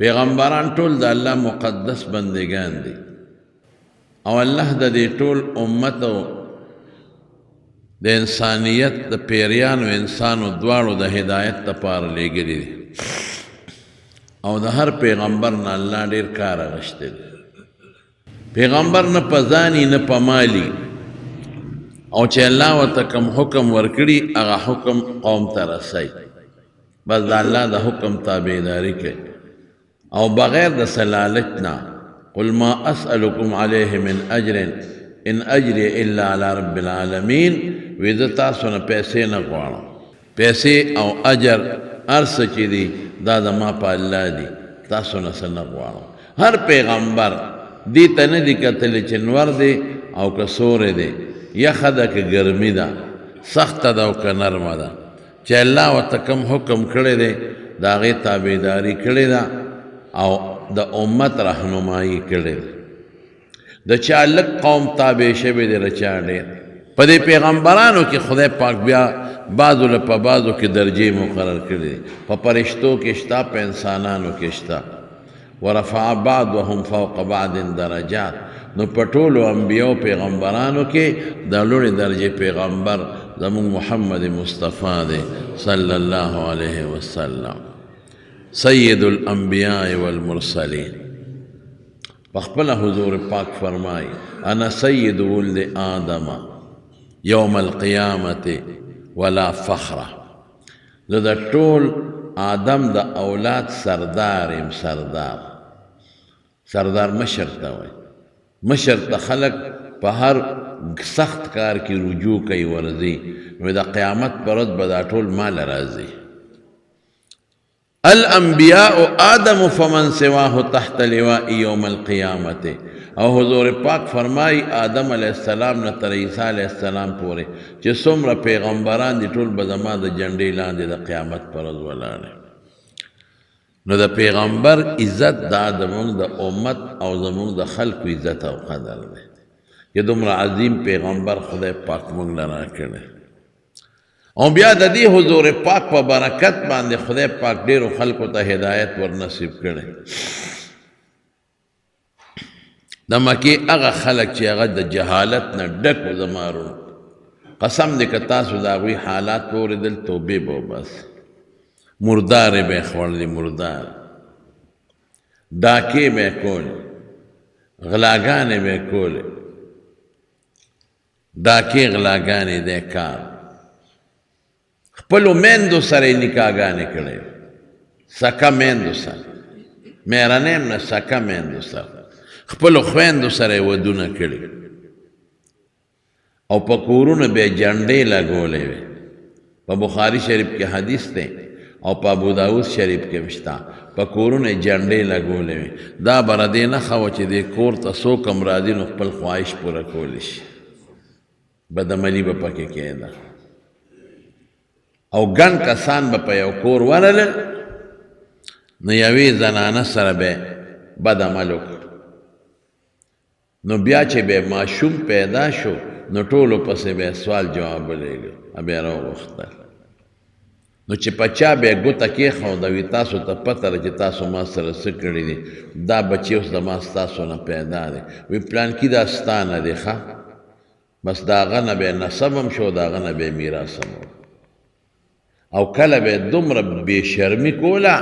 پیغمبران ټول د الله مقدس بندگان دي او الله د دې ټول امت او د انسانیت د پیریانو انسانو دواړو د هدایت لپاره لېږلي دي او د هر پیغمبر نه الله ډېر کار اخیستی دی پیغمبر نه په ځاني نه په مالي او چې الله ورته کوم حکم ورکړي هغه حکم قوم ته رسوي بس د الله د حکم تابعداري کوي او بغیر د سلالت نه قل ما اسألكم عليه من اجر ان اجري الا على رب العالمين وی زه تاسو نه پیسې نه غواړم پیسې او اجر هر څه چې دي دا زما په الله دي تاسو نه څه نه غواړم هر پیغمبر دې ته نه دي کتلي چې نور دی او که سوری دی یخه ده که ګرمي ده سخته ده او که نرمه ده چې الله ورته کوم حکم کړی دی د هغې تابعداري کړې ده او د امت رهنمایي کړې ده د چا لږ قوم تابع شوی دی د چا ډېر په دې پیغمبرانو کې خدای پاک بیا بعضو له په بعضو کې درجې مقرر کړي دي په فرشتو کې شته په انسانانو کې شته ورفع بعضهم فوق بعض درجات نو په ټولو انبیاو پیغمبرانو کې د لوړې درجې پیغمبر زموږ محمد مصطفی دی صلی الله علیه وسلم سید الانبیاء والمرسلین پخپل حضور پاک فرمائی انا سید ولد آدم یوم القیامت ولا فخر زه د ټول آدم د اولاد سردار یم سردار مشر ته وایي مشر ته خلق په هر سخت کار کې رجوع کوي ورځي نو د قیامت پر ورځ به دا ټول مال راځي الانبیاء آدم فمن سواه تحت لواء یوم القیامت او حضور پاک فرمائی آدم علیہ السلام نه تر عیسی علیہ السلام پورې چې څومره پیغمبران دي ټول به زما د جنډې لاندې د قیامت پر ورځ ولاړ نو د پیغمبر عزت دا زموږ د امت او زموږ د خلکو عزت او قدر دی چې دومره عظیم پیغمبر خدای پاک موږ له راکړی او بیا د دې حضور پاک په برکت باندې خدای پاک ډېرو خلکو ته هدایت ورنصیب کړی د مکې هغه خلک چې هغه د جهالت نه ډک و زمارو قسم دی که تاسو د هغوی حالات واورېدل توبې به وباسئ مردارې به یې خوړلې مردار ډاکې به یې کولې غلاګانې به یې کولې ډاکې غلاګانې دی کار خپلو میندو سره یې نکاحګانې کړې سکه میندو سره مېرنۍ هم نه سکه میندو سره خپلو خویندو سره یې ودونه کړي او په کورونو به یې جنډې لګولې وې په بخاري شریف کې حدیث دی او په ابوداود شریف کې هم شته په کورونو یې جنډې لګولې وې دا به ردې نښه وه چې دې کور ته څوک هم راځي نو خپل خواهش پوره کولی شي بدعملي به پکې کېده او ګڼ کسان به په یو کور ورلل نو یوې زنانه سره به بد عمل وکړ نو بیا چې به ماشوم پیدا شو نو ټولو پسې به سوال جواب ولېږه بیا یې راوغوښتل نو چې په چا به یې ګوته کېښوده وي تاسو ته پته ده چې تاسو ما سره څه کړي دي دا بچی اوس زما ستاسو نه پیدا دی وی پلانکي دا ستا نه دی ښه بس د هغه نه به یې نسب هم شو د هغه نه به یې میراث هم او کله به یې دومره بې شرمي کوله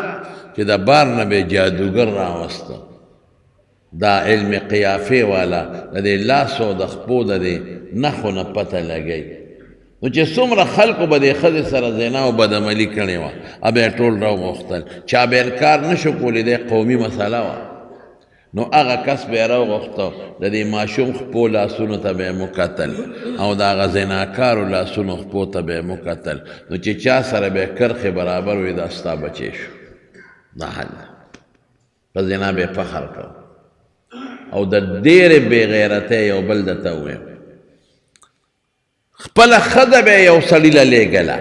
چې د بار نه به یې جادوګر راوسته دا علم قیافې والا د دې لاسو د خپو د دې نښو نه پته لګی نو چې څومره خلکو به دې ښځې سره زنا او بدعملي کړې وه به یې ټول راوغوښتل چا به انکار نه شو کولی دی قومي مسله وه نو هغه کس به یې راوغوښته د دې ماشوم خپو لاسونو ته به یې مکتل او د هغه زناکارو لاسونو خپو ته به یې مکتل نو چې چا سره به یې کرښې برابر وي دا ستا بچی شو دا حل په زنا به یې فخر کوو او د ډېرې بې غیرتۍ یو بل درته ووایم خپله ښځه به یو سړي له لېږله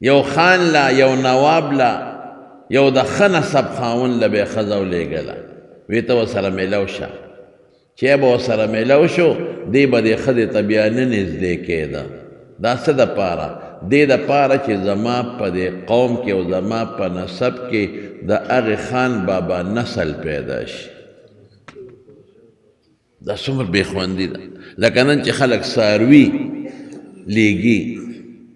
یو خان له یو نواب له یو د ښه نسب خاوند له به یې ښځه ولېږله وی ته ورسره میلو شه چې به ورسره میلو شو دی به دې ښځې ته بیا نه نږدې کېده دا څه دپاره دې دپاره چې زما په دې قوم کې او زما په نسب کې د هغې خان بابا نسل پیدا شي. دا څومره بې خوندي ده. لکه نن چې خلک څاروي لیږي،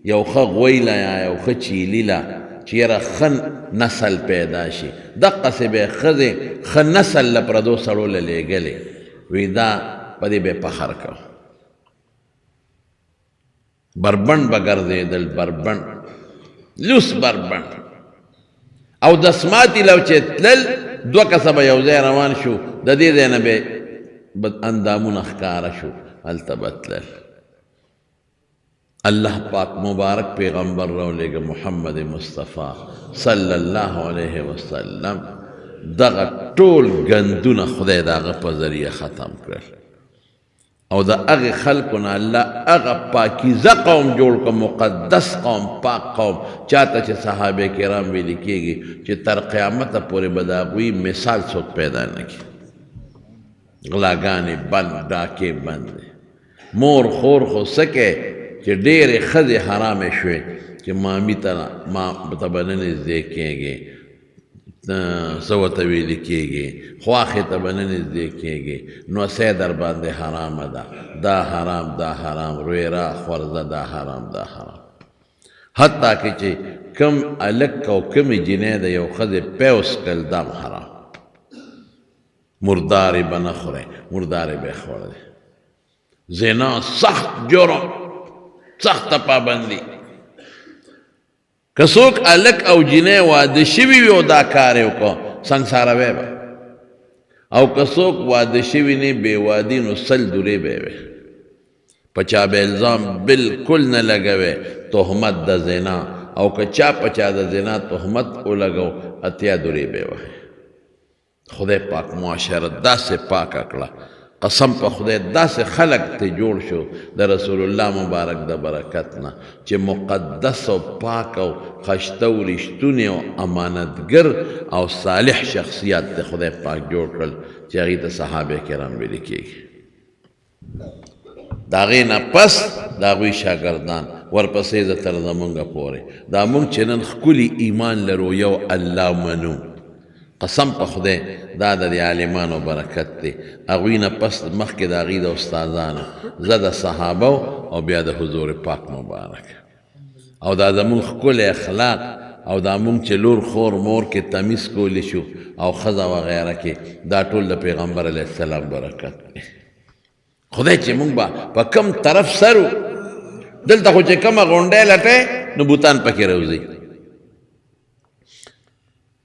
یو ښه غویله یا یو ښه چیلیله چې یاره ښه نسل پیدا شي، دقسې به یې ښځې ښه نسل له پردو سړو له لیږلې وی دا په دې به یې فخر کو. بربنډ به ګرځېدل، بربنډ لوس بربنډ. او دسماتي لو چې تلل دوه کسه به یو ځای روان شو، د دې ځای نه به اندامونه ښکاره شو، هلته به تلل. اللہ پاک مبارک پیغمبر راولېږه محمد مصطفیٰ صلی الله علیه وسلم، دغه ټول ګندونه خدای د هغه په ذریعه ختم کړل او د هغې خلکو نه الله هغه پاکیزه قوم جوړ کړ، مقدس قوم، پاک قوم، چاته چې صحابه کرام ویلي کېږي چې تر قیامته پورې به د هغوی مثال څوک پیدا نه کړي. غلاګانې بند، ډاکې بند دی. مور خور خو څه کوې چې ډېرې ښځې حرامې شوې چې مامي ته به نه نږدې کېږي، څه ورته ویلي کېږي، خواښې ته به نه نږدې کېږي، نوسۍ در باندې حرامه ده، دا حرام دا حرام، رویرا خورزه دا حرام دا حرام. حتی که چې کم هلک او کمې جینۍ د یو ښځې پیوس کړل دا حرام. مردارې به نه خورئ، مردارې به یې خوړلی. زنا سخت جرم، سخته پابندي. که څوک هلک او جینۍ واده شوي وي او دا کار یې وکړو سنګساروی به، او که څوک واده شوي نه بې وادي نو 100 دورې به یې وی. په چا به الزام بلکل نه لګوي تهمت د زنا، او که چا په چا د زنا تهمت ولګو 80 دورې به یې وهي. خدای پاک معاشره داسې پاکه کړه، قسم په خدای داسې خلق ته جوړ شو د رسول الله مبارک د برکت نه چې مقدس او پاک او خشته او رښتونی او امانتګر او صالح شخصیت ته خدای پاک جوړ کړل چې هغې ته صحابه کرام ویلي کېږي. د هغې نه پس د هغوی شاګردان، ورپسې زه تر زمونږه پورې دا مونږ چې نن ښکلي ایمان لرو یو الله منو، قسم په خدای دا د عالمانو برکت دی. هغوی نه پس مخکې د هغوی د استادانو، زه د صحابو او بیا د حضور پاک مبارک، او دا زمونږ ښکلی اخلاق، او دا مونږ چې لور خور مور کې تمیز کولی شو او ښځه وغیره کې، دا ټول د پیغمبر علیه السلام برکت دی. خدای چې مونږ به په کم طرف سرو، دلته خو چې کومه غونډۍ لټی نو بوتان پکې روځي.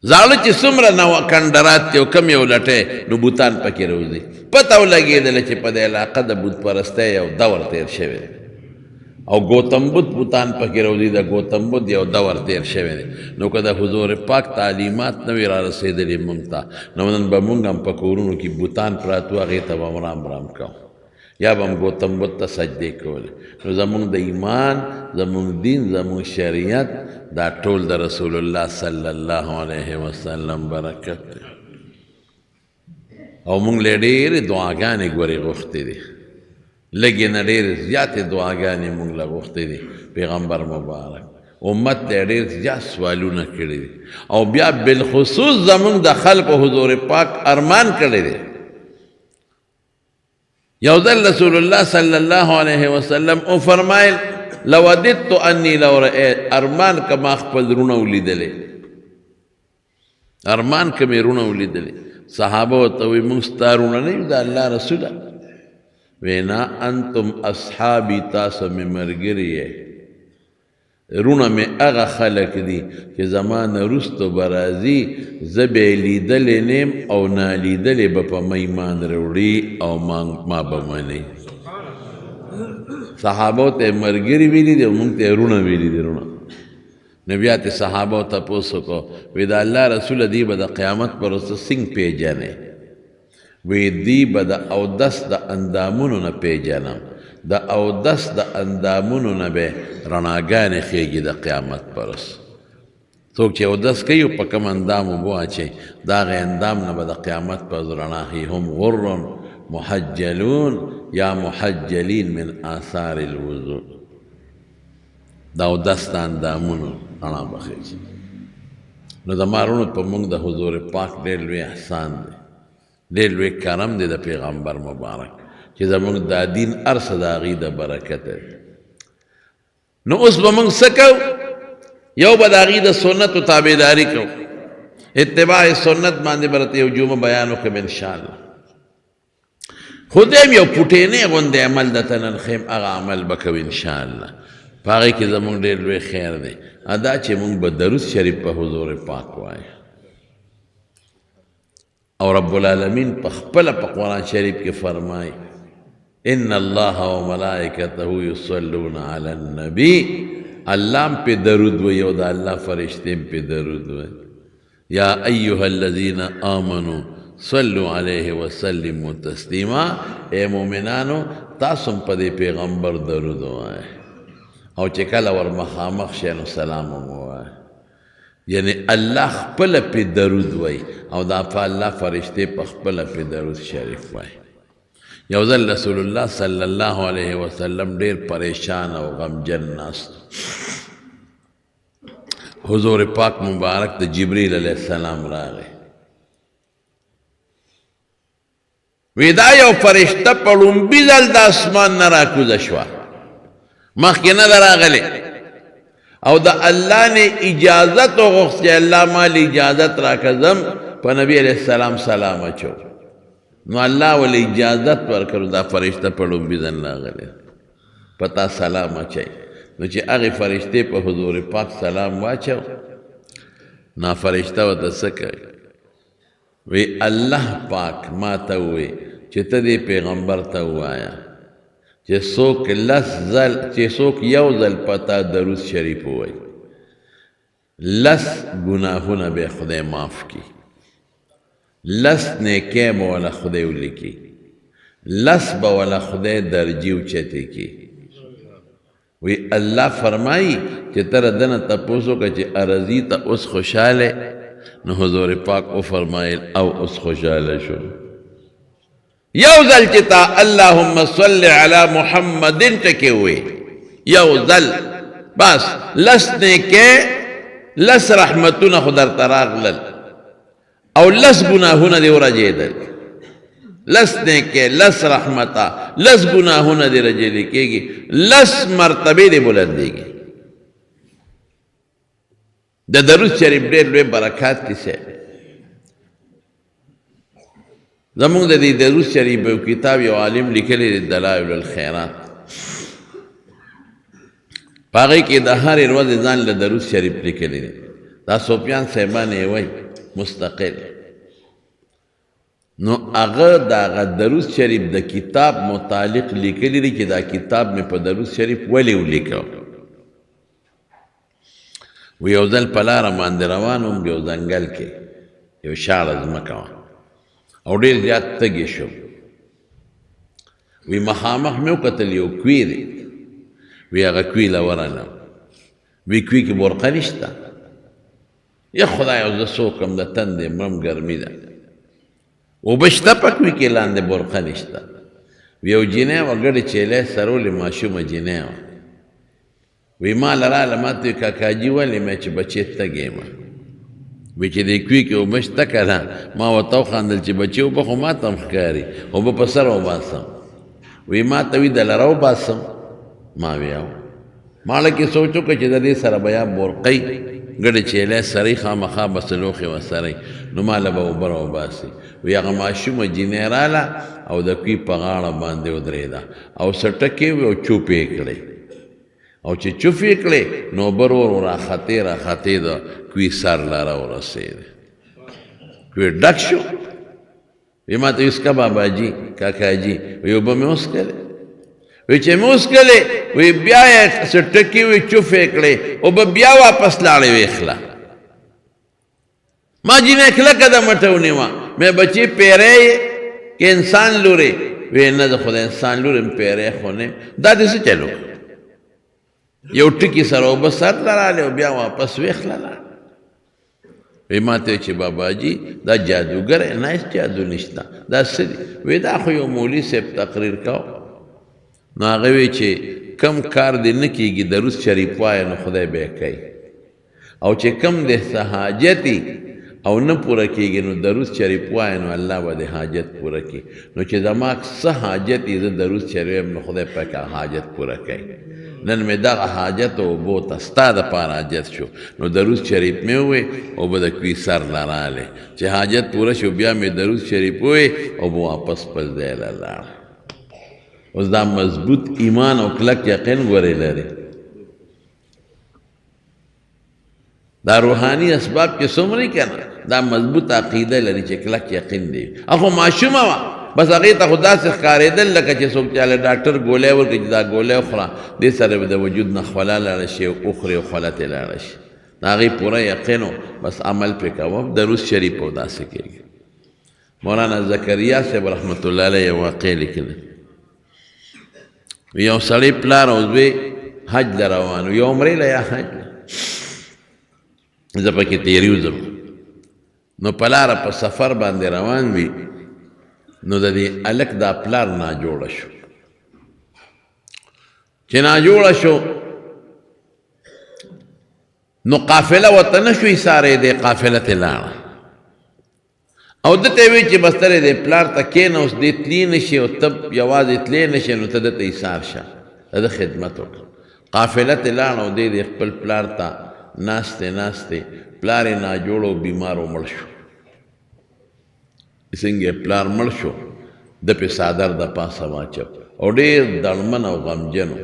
زاړه چې څومره کندرات دی او کم یو لټی نو بوتان پکې روځي. پته ولګېدله چې په دې علاقه د بت پرستۍ یو دور تېر شوی دی، او ګوتم بدھ بوتان پکې روځي، د ګوتم بدھ یو دور تېر شوی دی. نو که د حضور پاک تعلیمات نه وي را رسېدلي مونږ ته، نو نن به مونږ هم په کورونو کې بوتان پراته وو، هغې ته به هم رام رام کوو، یا به هم ګوتم بدھ ته سجدې کولې. نو زمونږ د ایمان، زمونږ دین، زمونږ شریعت دا ټول د رسول الله صلی الله علیه وسلم برکت دی. او مونږ له ډېرې دعاګانې ګورې غوښتې دي، لږې نه ډېرې زیاتې دعاګانې مونږ له غوښتې دي. پیغمبر مبارک امت ته ډېر زیات سوالونه کړي دي، او بیا بالخصوص زمونږ د خلکو حضور پاک ارمان کړی دی. یو ځل رسول الله صلی الله علیه وسلم او فرمایل لو وددت انی لو رأیت، ارمان که ما خپل رونه ولیدلې، ارمان که مې رونه ولیدلې. صحابه ورته وایي موږ ستا رونه نه یو د الله رسوله؟ وینا انتم اصحابي، تاسو مې ملګري یې، رونه مې هغه خلک دي چې زما نه وروسته به راځي، زه به یې لیدلی نه یم او نالیدلې به په ما ایمان راوړي او ما به مني. صحابو ته ملګري ویلي دي او مونږ ته رونه ویلي دي. رونه نو بیا ته صحابو تپوس وکړو، وی د الله رسوله دی به د قیامت پر ورځ څنګه پیژنې؟ وی دی به د اودس د اندامونو نه پیژنم، د اودس د اندامونو نه به رڼاګانې خیږي د قیامت پر ورځ. څوک چې اودس کوي په کوم اندام اوبه اچوي، د هغې اندام نه به د قیامت پر ورځ رڼا ښیي. هم غر محجلون یا محجلین من آثار الوضوء. دا اودس د اندامونو رڼا بخېږي. نو د مارونو په موږ د حضور پاک ډېر لوی احسان دی، ډېر لوی کرم دی د پیغمبر مبارک چې زموږ دا دین هر څه د هغې د برکته دی. نو اوس به موږ څه کوو؟ یو به د هغې د سنتو تابعداري کوو، اتباع سنت باندې به راته یو جمعه بیان وکړم انشاءالله. خو دیم یو پوټینې غوندې عمل درته نن ښیم، هغه عمل به کوو انشاءالله. په هغې کې زموږ ډېر لوی خیر دی، ادا چې موږ به درود شریف په حضور پاک وایو. او رب العالمین په خپله په قرآن شریف کې فرمایي ان الله وملائکته یصلون علی النبی، الله هم پې درود وایي او د الله فرشتې هم پې درود وایي. یا ایها الذین آمنوا صلوا علیه وسلموا تسلیما، اے مومنانو تاسو هم په دې پیغمبر درود وایئ او چې کله ور مخامخ شئ نو سلام هم ووایئ. یعنی الله خپله پې درود وایي او دا په الله فرشتې په خپله پې درود شریف وایي. یو ځل رسول الله صلی الله علیه وسلم ډېر پریشان او غمجن ناست، حضور پاک مبارک د جبریل علیه السلام راغی. وی دا یو فرشته په لومبي ځل د اسمان نه راکوزه شوه، مخکې نه ده راغلې، او د الله نه اجازت وغوښت چې الله ما له اجازت راکړم په نبي علیه السلام سلام اچو. نو الله ولې اجازت ورکړو، دا فرشته په لومبي ځل راغلې، په تا سلام اچوي. نو چې هغې فرشتې په حضور پاک سلام واچو، نا فرشته ورته څه کوي؟ وی الله پاک ما ته ووایي چې ته دې پیغمبر ته ووایه چې څوک یو ځل په تا درود شریف ووایي، 10 ګناهونه به خدای معاف کړي، 10 نیکۍ به وله خدای ولیکي، 10 به وله خدای درجې اوچتې کړي. وی الله فرمایي چې ته د ده نه تپوس وکړه چې ارضي ته اوس خوشحاله؟ نو حضور پاک او فرمایل او اوس خوشحاله شو. یو ځل چې تا اللهم صل علی محمد ټکې ووایي، یو ځل بس 10 نیکۍ 10 رحمتونه خو درته راغلل او 10 ګناهونه دې ورجېدل. 10 نیکۍ 10 رحمته 10 ګناهونه دې رجېدل کېږي، 10 مرتبې دې بلندېږي. د درود شریف ډېر لوی برکات کیسه. زموږ د دې درود شریف یو کتاب یو عالم لیکلی دی، دلائل الخیرات، په هغې کې د هرې ورځې ځان له درود شریف لیکلی دی. دا سفیان صاحبان یې وایي مستقل. نو هغه د هغه درود شریف د کتاب متعلق لیکلی دی چې دا کتاب مې په درود شریف ولې ولیکه. و یو ځل په لاره باندې روان وم، یو ځنګل کې یو شاړه ځمکه وه او ډېر زیات تږی شوم. وی مخامخ مې وکتل یو کوی دی، وی هغه کوی له ورغلم، وی کوی کې برقه نشته. یا خدایه زه څوک یم، د تندې مرم، ګرمي ده، اوبه شته په کوی کې، لاندې برقه نشته. وی یو جینۍ وه ګډې چیلۍ سرولې، ماشومه جینۍ وه. وی ما لراله ما ته کاکاجي ولې مې چې بچې تږی یم، وی چې دې کوی کې اوبه شته که نه؟ ما ورته وخندل چې بچې اوبه خو ما ته هم ښکاري، اوبه په سر وباسم. وی ما ته وی د لره وباسم. ما وی او ما لکې سوچ وکړه چې د دې سره به یا برقۍ ګډې چیلۍ سرۍ خامخا به څلوښې وسرۍ، نو ما له به اوبه راوباسي. وی هغه ماشومه جینۍ راله او د کوی په غاړه باندې ودرېده او څټکې وې او چوپ یې کړې، او چې چوف یې کړې نو اوبه ورو راختې د کوی سر له راورسېدې، کوی ډک شو. وی ما ته وی اسکه بابا جي کاکاجي، وی اوبه مې وڅښلې. وی چې مې وڅښلې، وی بیا یې څټکې وې چوف یې کړې، اوبه بیا واپس لاړې ویخله. ما جینۍ کلکه د مټه ونیوه، مې بچې پیری که انسان لورې؟ وی نه زه خو د انسان لورې م پیری خو نه یم. دا دې څه چل وکړه؟ یو ټکي سره اوبه سر ته راغلې او بیا واپس ویخلله. وی ما ته چې بابا جي دا جادوګر نه، هېڅ جادو نشته، دا څه دي؟ وی دا خو یو مولي صاحب تقریر کو. نو هغه وی چې کم کار دې نه کېږي درود شریف وایه نو خدای به یې کوي او چې کم دې څه حاجتي او نه پوره کېږي نو درود شریف وایه نو الله به دې حاجت پوره کړي نو چې زما څه حاجت یې زه درود شریف نو خدای پاک حاجت پوره کوي نن مې دغه حاجت او بو ته ستا دپاره حاجت شو نو درود شریف مې ووی او به د کوي سر نه رالی چې حاجت پوره شو بیا مې درود شریف ووی او به واپس خپل ځای له لاړ اوس دا مضبوط ایمان او کلک یقین ګورې لري دا روحاني اسباب چې څومره که نه دا مضبوط عقیده لري چې کلک یقین دی اخو ماشومه وه بس هغې ته خو داسې ښکارېدل لکه چې څوک چاله ډاکټر ګولی ورکړي چې دا ګولی وخوره دې سره به د وجود نه خوله لاړه شي او وخورې او خوله ترې لاړه شي د هغې پوره یقین و بس عمل پرې کوه درود شریف او داسې کېږي مولانا زکریا صاحب رحمت الله علیه یو واقع لیکلی یو سړی پلار او زوی حج له روان و یا عمرې له یا حج له زه پکې تېري وځم نو په لاره په سفر باندې روان وي نو د دې هلک دا پلار ناجوړه شو چې ناجوړه شو نو قافله ورته نه شو ایساری دی قافله ترې لاړه او ده ته یې وی چې بس ته دې پلار ته کښېنه اوس دې تلي نه شي او ته یوازې تللی نه شي نو ته ده ته ایسار شه د ده خدمت وکړه قافله ترې لاړه او دې خپل پلار ته ناستې ناستې پلار یې ناجوړ او بیمار و مړ شو څنګه پلار مړ شو د پې څادر د پاسه واچو او ډېر دړمن او غمجن و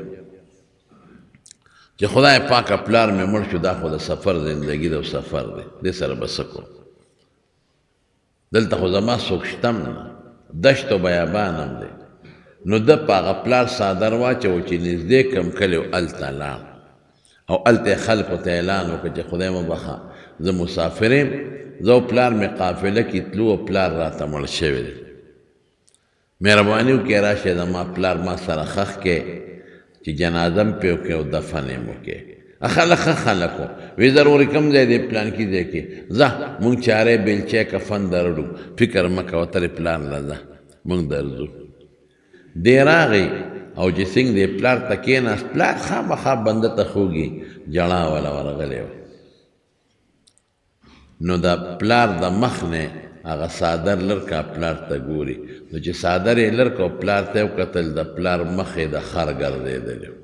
چې خدای پاکه پلار مې مړ شو دا خو د سفر زندګي ده او سفر دی دې سره به څه کوم دلته خو زما څوک شته هم نه دشت او بیابان هم دی نو ده په هغه پلار څادر واچو چې نږدې کم کلی و هلته لاړ او هلته خلکو ته اعلان وکړه چې خدای مه بخښه زه مسافر یم زه او پلار مې قافله کې تلو او پلار راته مړ شوی دی مهرباني وکړئ راشئ زما پلار ما سره ښخ کې چې جنازه م پې وکړئ او دفن یې م وکړئ خلک ښه خلک و وی ضروري کوم ځای دی پلانکي ځای کې ځه مونږ چارې بیلچی کفن درړو فکر مه کوه ترې پلار له ځه مونږ درځو دی راغی او چې څنګه دی پلار ته کېناست پلار خامخا بنده ته خوږي جړا والا ورغلی و نو د پلار د مخ نه هغه څادر لرکه پلار ته ګوري نو چې څادر یې لرکه او پلار ته یې وکتل د پلار مخ یې د خر ګرځېدلی و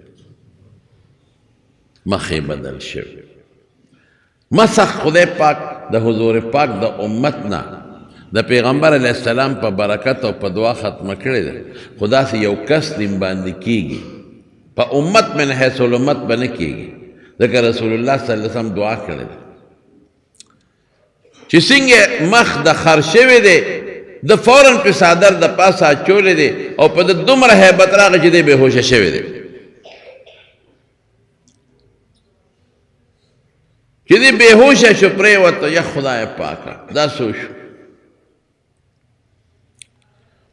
مخ یې بدل شوی مسخ خدای پاک د حضور پاک د امت نه د پیغمبر علیه السلام په برکت او په دعا ختمه کړې ده خو داسې یو کس دې باندې کېږي په امت من حیث الامت به نه کېږي ځکه رسول الله صلی الله علیه وسلم دعا کړې ده چې څنګه مخ د خر شوی دی د فوراً په څادر د پاسه اچولی دی او په د دومره هیبت راغی چې دی بېهوشه شوی دی چې دی بېهوشه شو پرېوته یا خدای پاکه دا څه شو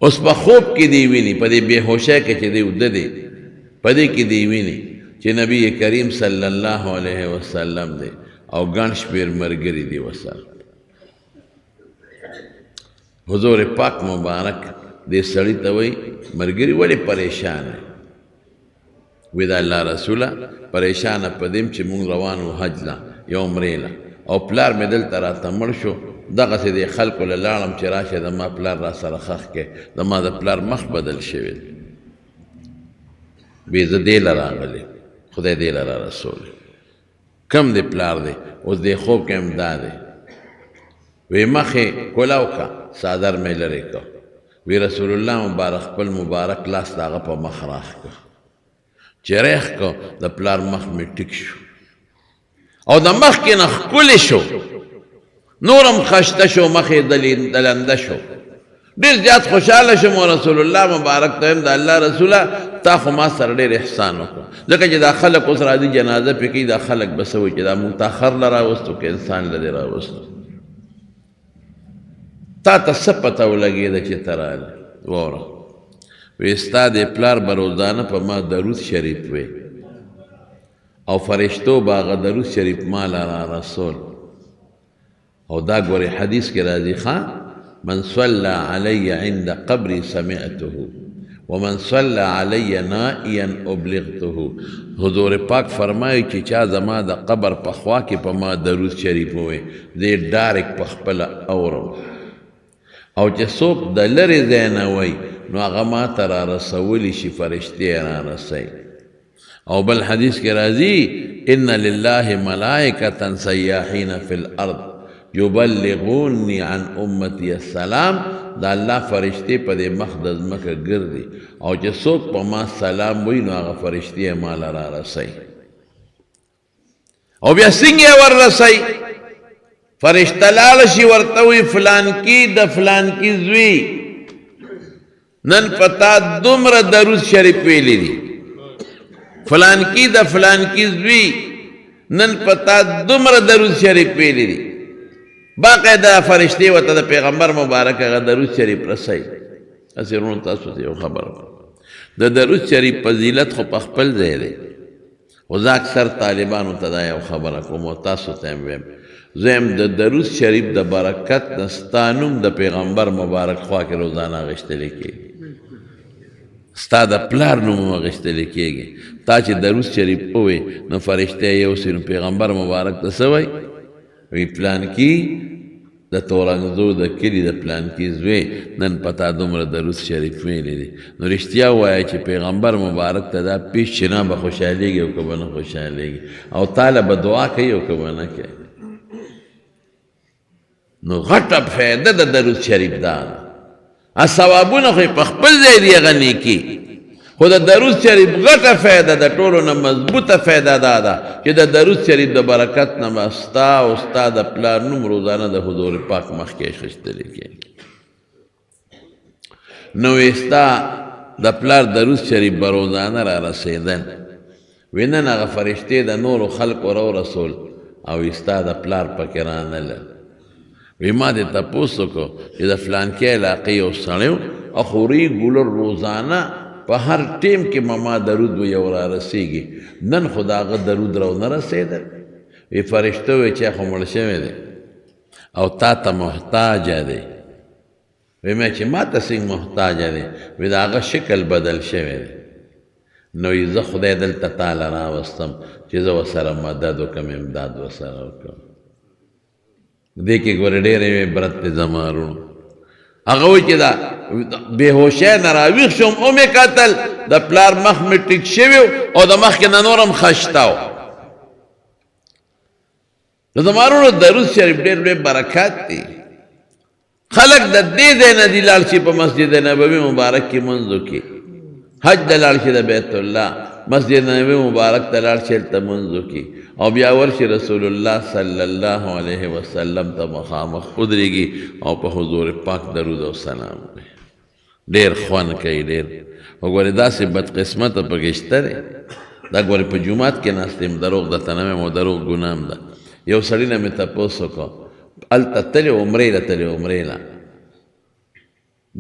اوس په خوب کې دی ویني په دې بېهوشۍ کې چې دی وده دی په دې کې دی ویني چې نبی کریم صلی الله علیه وسلم دی او ګڼ شمېر ملګري دي ورسره حضور پاک مبارک دې سړي ته وایي ملګري ولې پریشان دی وی د الله رسوله پریشانه په دې چې مونږ روان وو حج له یا عمرې له او پلار مې دلته راته مړ شو دغسې دې خلکو له لاړم چې راشه زما پلار را سره ښخ کې زما د پلار مخ بدل شوی دی وی زه دې له راغلی خدای دې له را رسولی کم دې پلار دی اوس دې خوب کې هم دا دی وی مخې کولاو که څادر مې لرې که وی رسول الله مبارک خپل مبارک لاس د هغه په مخ راښ که چې ریخ که د پلار مخ مې ټیک شو او د مخ کې نه ښکلی شو نورم خشته شو مخې دلنده شو ډېر زیات خوشحاله شم او رسول الله مبارک ته وایم د الله رسوله تا خو ما سره ډېر احسان وکړو ځکه چې دا خلک اوس راځي جنازه پې کوي دا خلک به څه وایي چې دا مونږ تا خر له راوستو که انسان له دې راوستو تا ته څه پته ولګېده چې ته راغلې واوره وی ستا د پلار به روزانه په ما درود شریف وی او فرشتو به هغه درود شریف ما له را رسول او دا ګورې حدیث کې راځي ښه من صلى علی عند قبری سمعته ومن صلی علی نائیا ابلغته. حضور پاک فرمایي چې چا زما د قبر په خوا کې په ما درود شریف ووایي زه یې ډایرکټ په خپله اورم، او چې څوک د لرې ځای نه وایي نو هغه ما ته رارسولی شي، فرشتې یې رارسوي. او بل حدیث کې راځي ان لله ملائکة سیاحین فی الارض یبلغونی عن امتی السلام. دا الله فرشتې په دې مخ د ځمکه ګرځي، او چې څوک په ما سلام وایي نو هغه فرشتې یې ما له رارسوي. او بیا څنګه یې وررسوي؟ فرشته لاړه شي ورته وایي فلانکي د فلانکي زوی نن پتا دومره درود شریف ویلی دی، فلانکی د فلانکی زوی نن پتا دومره درود شریف ویلی دی. باقاعده فرشتې ورته د پیغمبر مبارک هغه درود شریف رسوي. هسې ورونو تاسو ته یو خبره، د درود شریف فضیلت خو په خپل ځای دی، خو زه اکثر طالبانو ته دا یو خبره کوم او تاسو ته هم ویم، زه هم د درود شریف د برکت نه ستا نوم د پیغمبر مبارک خوا کې روزانه اخیستلی کېږي، ستا د پلار نوم اخیستلی کېږي. تا چې درود شریف ووایي نو فرشته یې یوسي نو پیغمبر مبارک ته څه وایي؟ وی پلانکي د تورنګزو د کلي د پلانکي زوی نن پتا دومره درود شریف ویلی دی. نو رښتیا ووایه چې پیغمبر مبارک ته دا پیش چې نه به خوشحالېږي او که به نه خوشحالېږي، او تاله به دعا کوي او که به نه کوي. نو غټه فایده د درود شریف دا ده. ثوابونه خو په خپل ځای دي هغه نیکي، خو د درود شریف غټه فایده د ټولو نه مضبوطه فایده دا ده چې د درود شریف د برکت نه به ستا او ستا د پلار نوم روزانه د حضور پاک مخکې اخیستلی کېږي. نو ستا د پلار درود شریف به روزانه را رسېدل، وی نن هغه فرشتې د نورو خلقو رو رسول او ستا د پلار پکې رانله. وی ما دې تپوس وکړو چې د فلانکي علاقې یو سړی و او خوري ګولر روزانه په هر ټیم کې ما درود و یو را رسېږي، نن خو د هغه درود رو نه رسېدل. وی فرشته وی چې خو مړ شوی دی او تا ته محتاجه دی. وی مې چې ما ته څنګه محتاجه دی؟ وی د هغه شکل بدل شوی دی. نو زه خدای دلته تاله راوستم چې زه ورسره مدد وکړم، امداد ورسره وکړم. دې کې ګورې ډېرې عبرت دی زما وروڼو. هغه وایي چې دا بېهوشۍ نه راویښ شوم او مې کتل د پلار مخ مې ټیټ شوی او د مخکې نه نور هم خشته و. نو زما وروڼو درود شریف ډېر لوی برکات دی. خلک د دې ځای نه دي لاړ شي په مسجد نبوي مبارک کې لمونځ وکړي، حج ته لاړ شي د بیت الله، مسجد نبوي مبارک ته لاړ شي هلته لمونځ وکړي، او بیا ورشي رسول الله صلی الله علیه وسلم ته مخامخ ودرېږي او په حضور پاک درود او سلام وایي. ډېر خوند کوي ډېر. وګورې داسې بدقسمته پکې شته دی. دا ګورې په جومات کې ناست یم، دروغ درته نه وایم او دروغ ګناه هم ده. یو سړي نه مې تپوس وکړو، هلته تلې عمرې له تلې عمرې له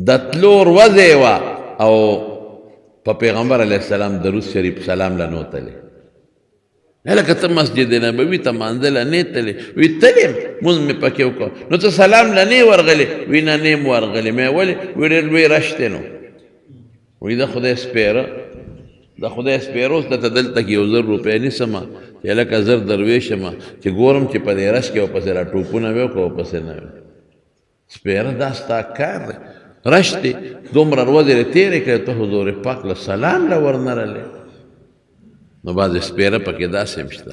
د تلو ورځ یې وه او په پیغمبر علیه السلام درود شریف سلام له نو تلې. لکه ته مسجد نبوي ته مانځه له نه تلې؟ وی تلې یم، مونځ مې پکې وکړو. نو ته سلام له نه ورغلې؟ وی نه نه یم ورغلې. مې ولې؟ وی ډېر لوی رش دی. نو وی د خدای سپېره، د خدای سپېره اوس درته دلته کې 1000 روپۍ نیسمه چې لکه زر درویش یم چې ګورم چې په دې رش کې ورپسې را ټوپونه وي او که ورپسې نه وي. سپېره دا ستا کار دی، رش دی. دومره ورځې یې تېرې کړې ته حضور پاک له سلام له ورنرلې. نو بعضې سپېره پکې داسې هم شته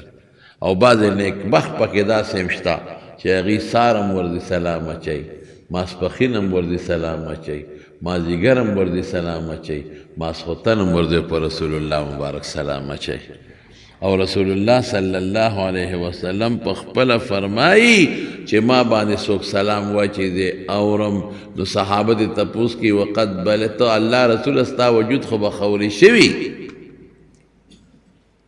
او بعضې نیکبخت پکې داسې هم شته چې هغوی سهار هم ورځي سلام اچوي، ماسپښین هم ورځي سلام اچوي، مازدیګر هم ورځي سلام اچوي، ماسخوتن هم ورځي په رسول الله مبارک سلام اچوي. او رسول الله صلی الله علیه وسلم په خپله فرمایي چې ما باندې څوک سلام وایي چې زه اورم نو صحابه دې تپوس کوي وقد بلغت الله رسول ستا وجود خو به خوري شوي،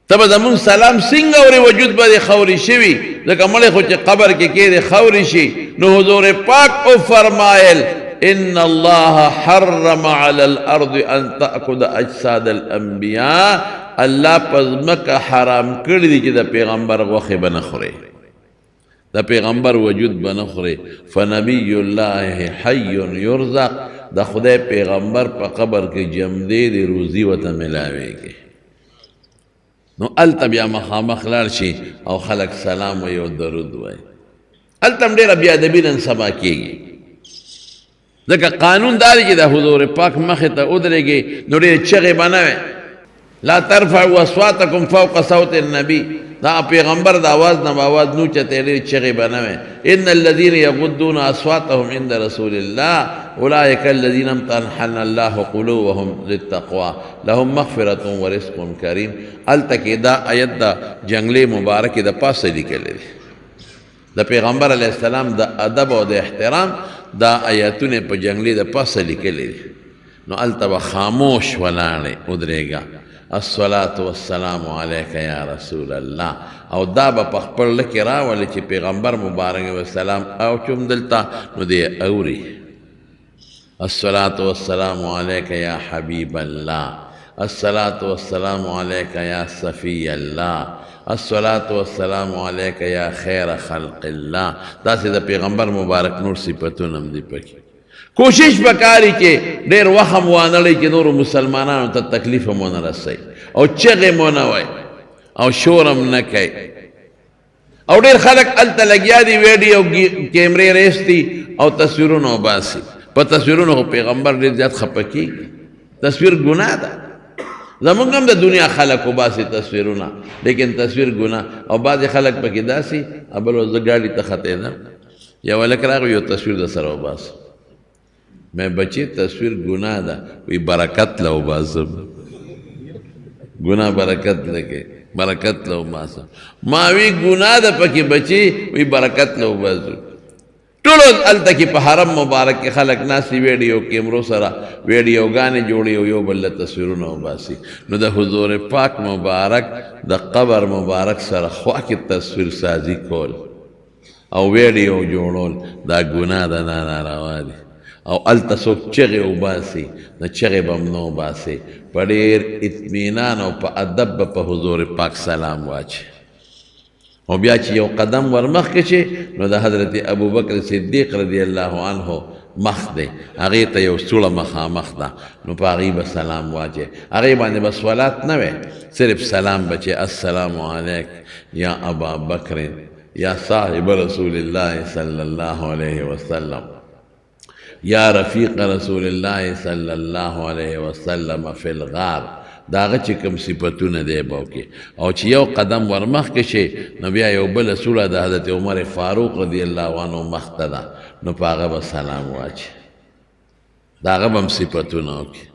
ته به زمونږ سلام څنګه اورې وجود به دې خوري شوي، ځکه مړی خو چې قبر کې کېدې خوري شي. نو حضور پاک او فرمایل ان الله حرم على الارض ان تاخذ اجساد الانبیاء، الله په ځمکه حرام کړي دي چې د پیغمبر غوښې به نه خوري، د پیغمبر وجود به نه خوري. فنبی الله حی یرزق، د خدای پیغمبر په قبر کې جمدې د روزي ورته ملاویږي. نو هلته بیا مخامخ لاړ شي او خلک سلام وایي او درود وایي. هلته هم ډېره بېادبي نن سبا کېږي، ځکه قانون دا دی چې د حضور پاک مخې ته ودرېږي نو ډېرې چغې به نه وي. لا ترفعوا اصواتکم فوق صوت النبی، دا پیغمبر د آواز نه آواز نو چته ډېرې چغې به نه وي. ان الذين يغضون اصواتهم عند رسول الله اولئك الذين امتحن الله قلوبهم للتقوى لهم مغفرة ورزق کریم. هلته کې دا آیت د جنګلې مبارکې د پاسه لیکلی دی، د پیغمبر علیه السلام د ادب او د احترام دا آیاتونه په جنګلې د پاسه لیکلی دي. نو هلته به خاموش ولاړې ودرېږه، الصلاة والسلام علیک یا رسول الله، او دا به په خپل لکې راولي چې پیغمبر مبارک وسلام او چوم دلته نو دی اوري. الصلاة والسلام علیک یا حبیب الله، الصلاة والسلام علیک یا صفی الله، الصلاة والسلام علیک یا خیر خلق الله. داسې د پیغمبر مبارک نور صفتونه هم دي پکې. کوشش وکړي چې ډېر وخم وانه لري چې نورو مسلمانانو ته تکلیف هم ونه رسوي او چغې مو نه وایي او شور هم نه کوي. او ډېر خلک هلته لګیا دي ویډیو کیمرې ریستي او تصویرونه وباسي. په تصویرونو خو پیغمبر ډېر زیات خفه کېږي. تصویر ګناه ده، زمونږ هم د دنیا خلک وباسي تصویرونه، لیکن تصویر ګناه. او بعضې خلک پکې داسې بل ورځ زه ګاډي ته ختېدم، یو هلک راغی یو تصویر در سره وباسه. مې بچې تصویر ګناه ده، وی برکت له وباسم. ګناه برکت لکې برکت له وباسم. ما وی ګناه ده پکې بچې، وی برکت له وباسم. ټولو هلته کې په حرم مبارک کې خلک ناستي ویډیو کیمرو سره ویډیوګانې جوړي او یو بل له تصویرونه وباسي. نو د حضور پاک مبارک د قبر مبارک سره خوا کې تصویر سازي کول او ویډیو جوړول دا ګناه ده، ناروا دي. او هلته څوک چغې وباسي نو چغې به هم نه وباسي، په ډېر اطمینان او په ادب به په حضور پاک سلام واچي. او بیا چې یو قدم ورمخکې شي نو د حضرت ابوبکر صدیق رضی الله عنه مخ دی، هغې ته یو سوړه مخامخ ده، نو په هغې به سلام واچي. هغې باندې به صلات نه وی، صرف سلام به چې السلام علیک یا ابا بکر یا صاحب رسول الله صلی الله علیه وسلم یا رفیق رسول الله صلی الله علیه وسلم فی الغار. دا هغه چې کوم صفتونه دی به وکړي. او چې یو قدم ورمخکې شي نو بیا یو بله سوله د حضرت عمر فاروق رضی الله عنه مخ ته ده، نو په هغه به سلام واچي، د هغه به هم صفتونه وکړي.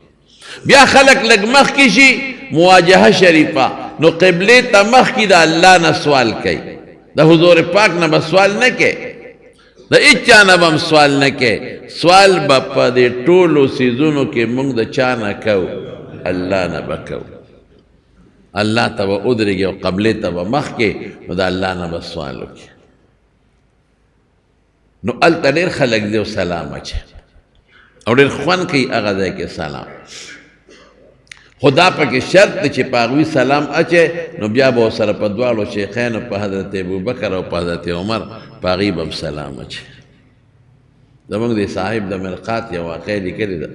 بیا خلک لږ مخکې شي مواجهه شریفه، نو قبلې ته مخکې د الله نه سوال کوي، د حضور پاک نه به سوال نه کوي، د هېچا نه به هم سوال نه کوي. سوال به په دې ټولو څیزونو کې موږ د چا نه کوو؟ الله نه به کوو. الله ته به ودرېږي او قبلې ته به مخکې، نو د الله نه به سوال وکړي. نو هلته ډېر خلک دی او سلام اچي او ډېر خوند کوي هغه ځای کې سلام. خو دا پکې شرط دی چې په هغوی سلام اچي نو بیا به ورسره په دواړو شیخینو په حضرت ابوبکر او په حضرت عمر په هغوی به هم سلام اچي. زمونږ د صاحب د مرقات یو واقع لیکلې ده،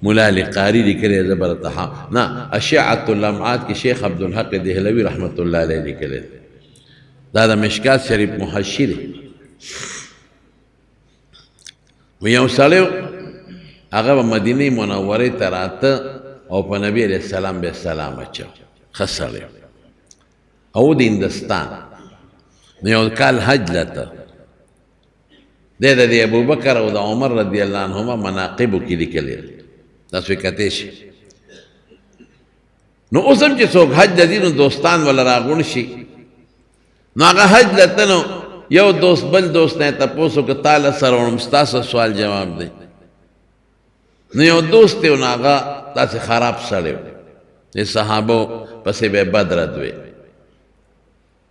مولا علی قاری لیکلی زه به راته نه اشعة اللمعات کې شیخ عبدالحق دهلوي رحمت الله علیه لیکلی، دا د مشکات شریف محشي دی. یو سړی هغه به مدینې منورې ته راته او په نبي علیه السلام به سلام اچو، ښه سړی او د هندستان. نو یو کال حج لته دی د ابوبکر او د عمر رضی الله عنهما مناقبو کې لیکلی، تاسو کتې شي. نو اوس هم چې څوک حج ته ځي نو دوستان وله راغونډ شي، نو هغه حج لته نو یو دوست بل دوست نه تپوس وکړه تا له سره وړم ستاسو سوال جواب دی. نو یو دوست دی نو هغه داسې خراب سړی و، د صحابو پسې به یې بد رد وی.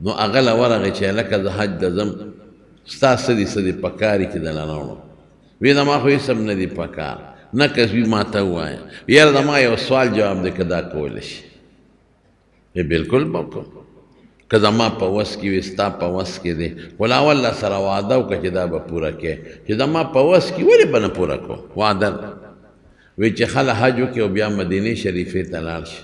نو هغه له ورغې چې هلکه زه حج ته ځم، ستا څه دي څه دي په کار یې چې دله نه وړم؟ وی زما خو هېڅ هم نه دي په کار، نه کسبي ما ته ووایه، یاره زما یو سوال جواب دی که دا کولی شي. بلکل به وکړم. که زما په وس کې وي ستا په وس کې دی ولا والله سره وعده وکړه چې دا به پوره کې چې زما په وس کې ولې به نه پوره کړو وعده وی چې خلک حج وکړي او بیا مدینې شریفې ته لاړ شي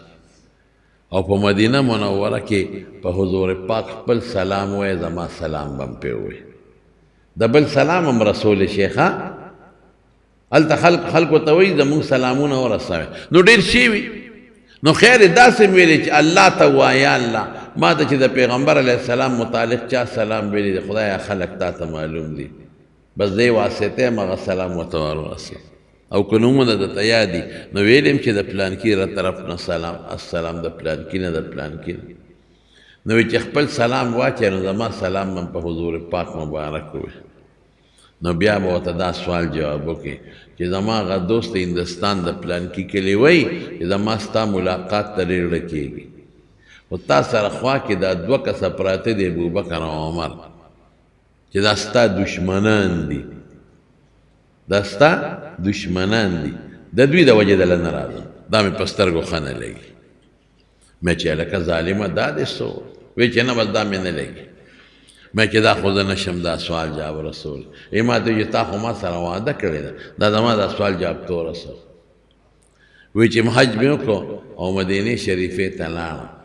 او په مدینه منوره کې په حضور پاک خپل سلام وایي زما سلام به هم پرې ووایي د بل سلام هم رسول شیخه هلته خلکو ته وایي زمونږ سلامونه ورسوئ نو ډېر شي وي نو خیر داسې مې ویلې چې الله ته وایه الله ما ته چې د پیغمبر علیه السلام متعلق چا سلام ویلی دی خدایا خلک تا ته معلوم دي بس دی واسطه یم هغه سلام ورته ورسوه او که نومونه درته یاد دي نو ویلیم چې د پلانکي را طرف نه سلام السلام د پلانکي نه د پلانکي نه نو چې خپل سلام واچوې نو زما سلام من په حضور پاک مبارک ووایي نو بیا به ورته دا سوال جواب وکړي چې زما هغه دوست هندوستان د پلانکي کلي وایي چې زما ستا ملاقات ته ډېر زړه کېږي خو تا سره خوا کې دا دوه کسه پراته دي ابوبکر او عمر چې دا ستا دشمنان دي دا ستا دشمنان دي د دوی د وجې دله نه راځم دا مې په سترګو ښه نه لګي مې چې هلکه ظالمه دا دې څه وی چې نه بس دا مې نه لګي مې چې دا خو زه نشم دا سوال جواب رسول ای ما ته چې تا خو ما سره وعده کړې ده دا زما دا سوال جواب ته ورسول وی چې حج مې وکړو او مدینې شریفې ته لاړم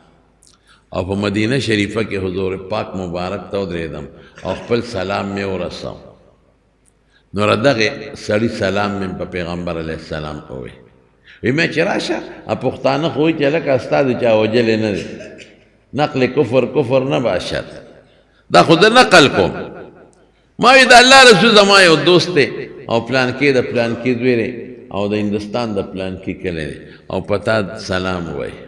او په مدینه شریفه کې حضور پاک مبارک ته ودرېدم او خپل سلام مې ورسو نو دغه سړي سلام مې په پیغمبر علیه السلام ووایي وی مې چې راشه پښتانه خو وایي چې هلکه ستا د چا وجلی نه دی نقل کفر نه باشد دا خو د نقل کوم ما وی د الله رسول زما یو دوست دی او پلانکي د پلانکي دوی دی او د هندوستان د پلانکي کلی دی او په تا سلام وایي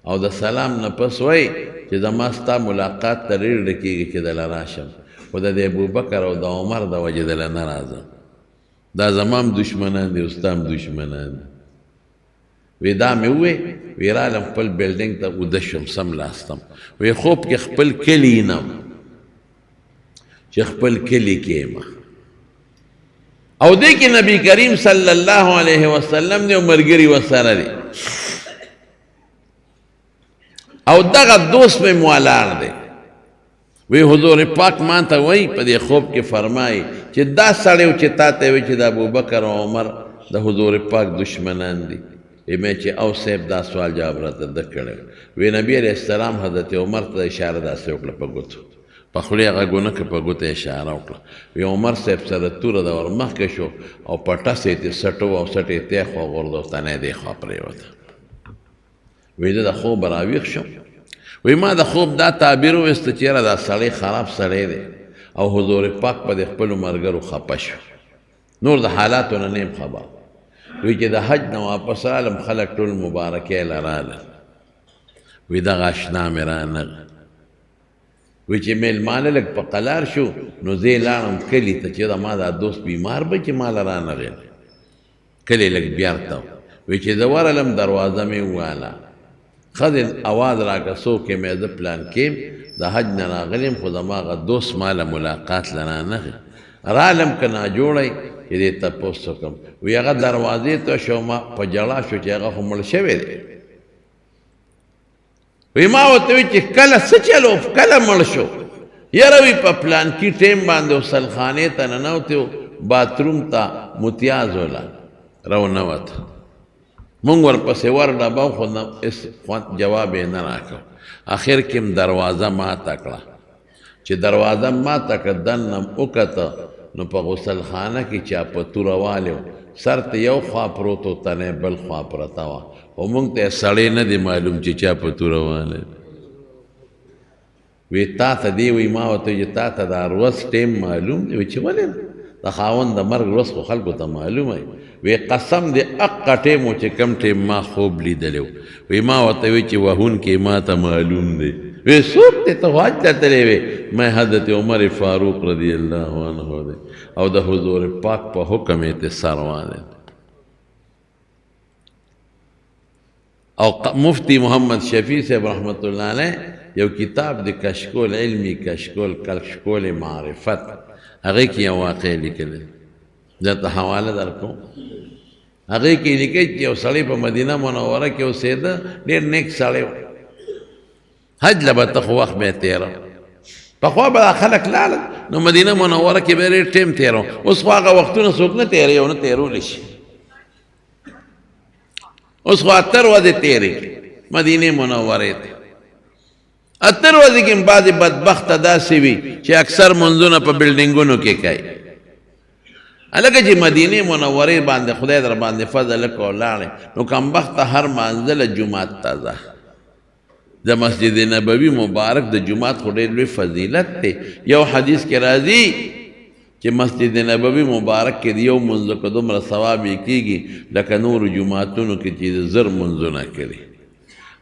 او د سلام نه پس وایي چې زما ستا ملاقات ته ډېر زړه کېږي چې دله راشم خو د ابوبکر او د عمر د وجې دله نه راځم دا زما هم دشمنان دي او ستا هم دشمنان دي وی دا مې ووی وی رالم خپل بلډینګ ته اوده شوم سملاستم وی خوب کې خپل کلي وینم چې خپل کلي کې یم او دې کې نبی کریم صلی الله علیه وسلم دی او ملګري ورسره دي او دغه دوست مې مولاړ دی وی حضور پاک ما ته وایي په دې خوب کې فرمایي چې دا سړی چې تا ته وایي چې د ابوبکر او عمر د حضور پاک دشمنان دي مې چې او صاحب دا سوال جواب راته ده کړی وی نبی علیه السلام حضرت عمر ته اشاره داسې وکړه په ګوتو په خولې هغه ګونه کې په ګوته اشاره وکړه وی عمر صاحب سره توره د ور مخکې شو او په ټس یې څټو او څټ یې تېخ وغورځو تنه یې دېخوا پرېوته وی زه د خوب راویښ شم وی ما د خوب دا تعبیر وویسته چې یاره دا سړی خراب سړی دی او حضور پاک په د خپلو ملګرو خفه شو نور د حالاتو نه نیم خبر وی چې د حج نه واپس رالم خلک ټول مبارکۍ له راله وی دغه اشنا مې رانغه وی چې میلمانه لږ په قلار شو نو زه یې لاړم کلي ته چې ما دا دوست بیمار به چې ما له رانغې کلي لږ بیرته وی چې زه ورغلم دروازه مې وواله ښځې اواز راکړه څوک یې مې زه پلان کیم د حج نه راغلیم خو زما هغه دوست ما له ملاقات له رانغې رالم که ناجوړی چې دې تپوس وکړم وی هغه دروازې ته شو ما په ژړا شو چې هغه خو مړ شوی دی وی ما ورته وی چې کله څه چلو کله مړ شو یاره وی په پلانکي ټیم باندې غسلخانې ته ننوتې و باتروم ته متیاز وله رانوته مونږ ورپسې ورډبه خو جواب یې نه راکړ اخر کې م دروازه ماته کړه چې دروازه ماته کړه دننه م وکته نو په غسلخانه کې چا په توره والی و سر ته یو خوا پروت و تنه بل خوا پرته وه خو مونږ ته سړی نه دی معلوم چې چا په توره والی وی تا ته دی وی ما ورته چې تا ته دا ورځ ټیم معلوم دی وی چې ولې د خاوند د مرګ ورځ خو خلکو ته معلومه وی قسم دی اقه ټیم و چې کم ټیم ما خوب لیدلی و وی ما ورته وی چې وهونکې ما ته معلوم دی وی څوک دی ته خو حج ته تللی وی میں حضرت عمر فاروق رضی اللہ عنہ دی او د حضور پاک په حکم یې ته سروانه او مفتی محمد شفیع صاحب رحمت الله علیه یو کتاب د کشکول علمی کشکول معرفت هغه کې یو واقع لیکلی درته حواله درکوم هغه کې لیکي چې یو سړی په مدینه منوره کې اوسېده ډېر نیک سړی و حج لبه ته خو وخت به تېره پخوا به دا خلک لاړل نو مدینه منوره کې به ډېر ټیم تېرو اوس خو هغه وختونه څوک نه تېروي او نه تېرولی شي اوس خو 78 ورځې تېرې مدینې منورې ته 78 ورځې کې بعضې بدبخته داسې وي چې اکثر منځونه په بلډینګونو کې کوي هلکه چې مدینې منورې باندې خدای در باندې فضل وکړو لاړې نو کمبخته هر مانځله جومات ته ځه د مسجد نبوي مبارک د جومات خو ډېر لوی فضیلت دی یو حدیث کې راځي چې مسجد نبوي مبارک کې د یو منځ که دومره ثواب یې کېږي لکه نورو جوماتونو کې چې زر منځونه کړي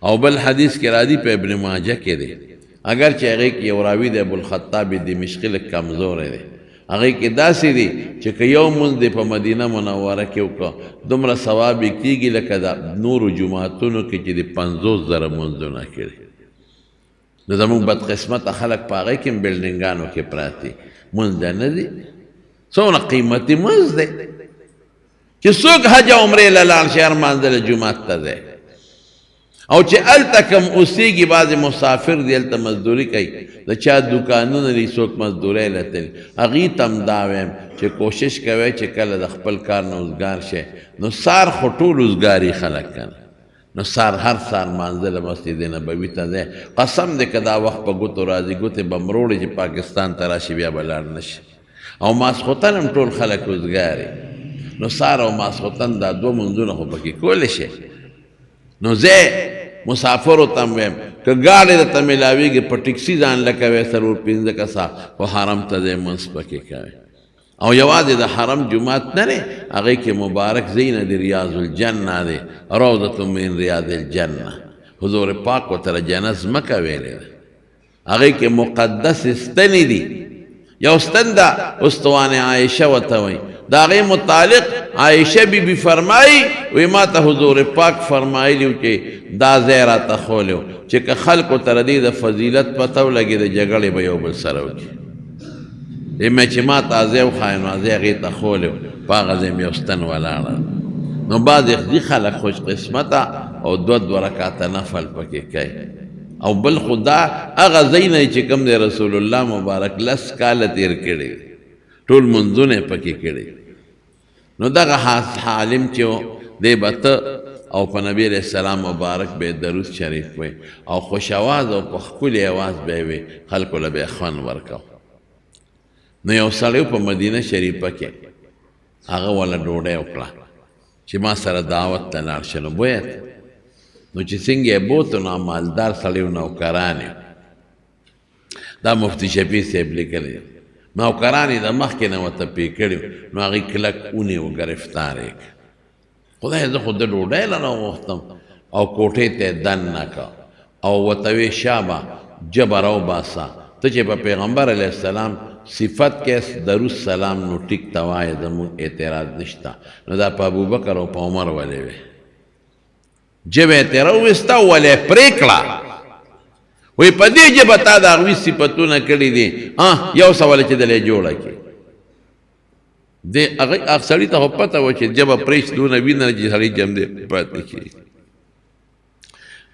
او بل حدیث کې راځي په ابن ماجه کې دی اگر چې هغې کې یو راوي دی ابوالخطاب دمشقي لږ کمزوری دی هغې کې داسې دی چې که یو مونځ دی په مدینه منوره کې وکړه دومره ثواب یې کېږي لکه د نورو جوماتونو کې چې د 50,000 مونځونه کړي نو زموږ بدقسمته خلک په هغې کې هم بلډینګانو کې پراته مونځ دی نه دی څومره قیمتي مونځ دی چې څوک حج او عمرې له لاړ شي هر مانځله جومات ته دی او چې هلته کم اوسېږي بعضې مسافر دی هلته مزدوري کوي د چا دوکانونه دي څوک مزدورۍ له تلي هغې ته هم دا وایم چې کوشش کوئ چې کله د خپل کار نه اوزګار شئ نو سار خو ټول اوزګاري خلک کنه نو سار هر سار مانځله مسجد نبوي ته دی قسم دی که دا وخت په ګوتو راځي ګوتې به مروړي چې پاکستان ته راشي بیا به لاړ نه شي او ماسخوتن هم ټول خلک اوزګاري نو سار او ماسخوتن دا 2 منځونه خو پکې کولی شي نو زه مسافرو ته هم ویم که ګاډۍ درته میلاویږي په ټکسي ځان لکوئ 4-5 کسه خو حرم ته ځئ منځ پکې کوئ او یوازې د حرم جومات نه دی هغې کې مبارک ځای نه دی ریاض الجنه دی روضة من ریاض الجنه حضور پاک ورته د جنت ځمکه ویلې ده هغې کې مقدس ستنې دي یو ستن ده استوانې عایشه ورته وایي د هغې متعلق عایشه بی بی فرمایي وی ما ته حضور پاک فرمایلی و چې دا ځای راته ښولی و چې که خلکو ته د دې د فضیلت پته ولګي د جګړې به یو بل سره وکړي مې چې ما ته ځای وښایه نو ځای هغې ته ښولی و په هغه ځای مې یو ستن ولاړه نو بعضې دي خلک خوش قسمته او 2 رکعته نفل پکې کوي او بل خو دا هغه ځای نه چې کوم دی رسول الله مبارک 10 کاله تېر کړي ټول منځونه یې پکې کړي نو دغه حالم چې دی به ته او په نبی علیہ السلام مبارک به درود شریف وی او خوش آواز او په ښکلي اواز به وی خلکو له به خوند ورکو نو یو سړی په مدینه شریفه کې هغه وله ډوډۍ وکړه چې ما سره دعوت ته لاړ شه نو بویت نو چې څنګه یې بوت نو مالدار سړی و نوکران دا مفتی شفیع صاحب لیکلی نوکران یې د مخکې نه ورته پې کړي نو هغې کلک ونیو ګرفتار یې خدای زه خو د ډوډۍ له راوغوښتم او کوټې ته یې دننه که او ورته ویې شابه جبه راوباسه ته چې په پیغمبر علیه السلام صفت کې درود سلام نو ټیک ته وایه زموږ اعتراض نشته نو دا په ابوبکر او په عمر ولې وې جبه یې ترې راوویسته ولې یې پرې کړه وی په دې ژبه تا د هغوی صفتونه کړي دي یو سوال چې دلې جوړه کړي هغه سړي ته خو پته وه چې ژبه پرېږدي دونه وینه چې سړی جم دی پاتې کړي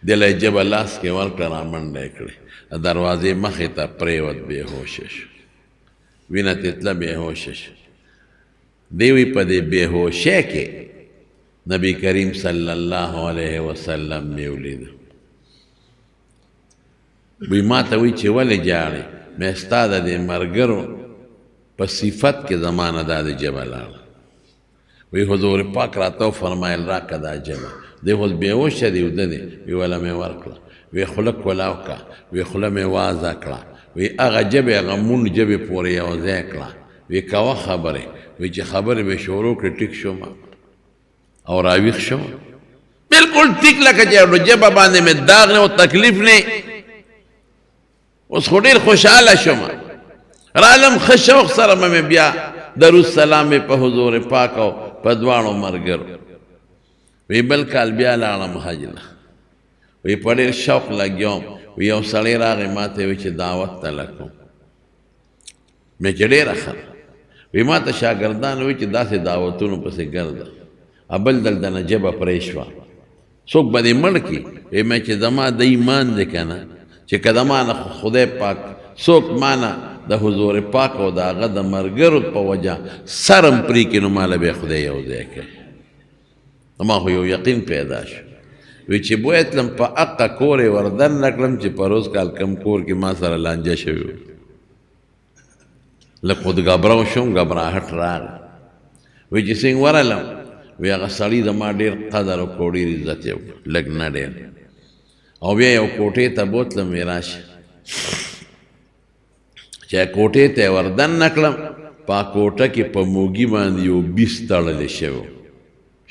دله یې ژبه لاس کې ورکړه رامنډه یې کړې دروازې مخې ته پرېوت بېهوشه شو وینه تتله بېهوشه شو دی وی په دې بېهوشۍ کې نبی کریم صلی الله علیه وسلم مې ولیده وی ما ته وی چې ولې جاړې مې ستا د دې ملګرو په صفت کې زمانه دا د ژبه لاړه وی حضور پاک راته وفرمایل راکړه دا ژبه دی اوس بېهوشه دی وده دی وی وله مې ورکړه وی خوله کولاو کړه وی خوله مې وازه کړه وی هغه ژبې هغه مونږ ژبې پورې یو ځای کړه وی کوه خبرې وی چې خبرې مې شروع کړې ټیک شوم او راویښ شوم بلکل ټیک لکه چې ژبه باندې مې داغ نه او تکلیف نه اوس خو ډېر خوشحاله شوم رالم ښه شوق سره مې بیا درود سلام مې په حضور پاک او په دواړو ملګرو وی بل کال بیا لاړم حج له وی په ډېر شوق لګیوم وی یو سړی راغی ما ته وی چې دعوت ته لکم مې چې ډېره ښه وی ما ته شاګردان وی چې داسې دعوتونو پسې ګرځه بل دلته نه ژبه پرې شوه څوک به دې مړ کړي وی مې چې زما د ایمان دی که نه چې کله مانه خدای پاک څوک مانه د حضور پاک او د هغه د ملګرو په وجه سرم پرې کړي نو ماله به خدای یو ځای کوي. ما خو یو یقین پیدا شو وی چې بوی تلم په اقا کور یې وردن نه کړم چې په روز کال کم کور کې ما سره لانجه شوي لږ خو د ګبراو شوم ګبراهټ راغی وی چې څنګه ورغلم وی هغه سړي زما ډېر قدر وکړو ډېر عزت یې وکړو لږ نه ډېر او بیا یو کوټې ته بوتلم وی راشه چې کوټې ته یې وردن نه کړم په کوټه کې په موږي باندې یو بیس تړلی شوی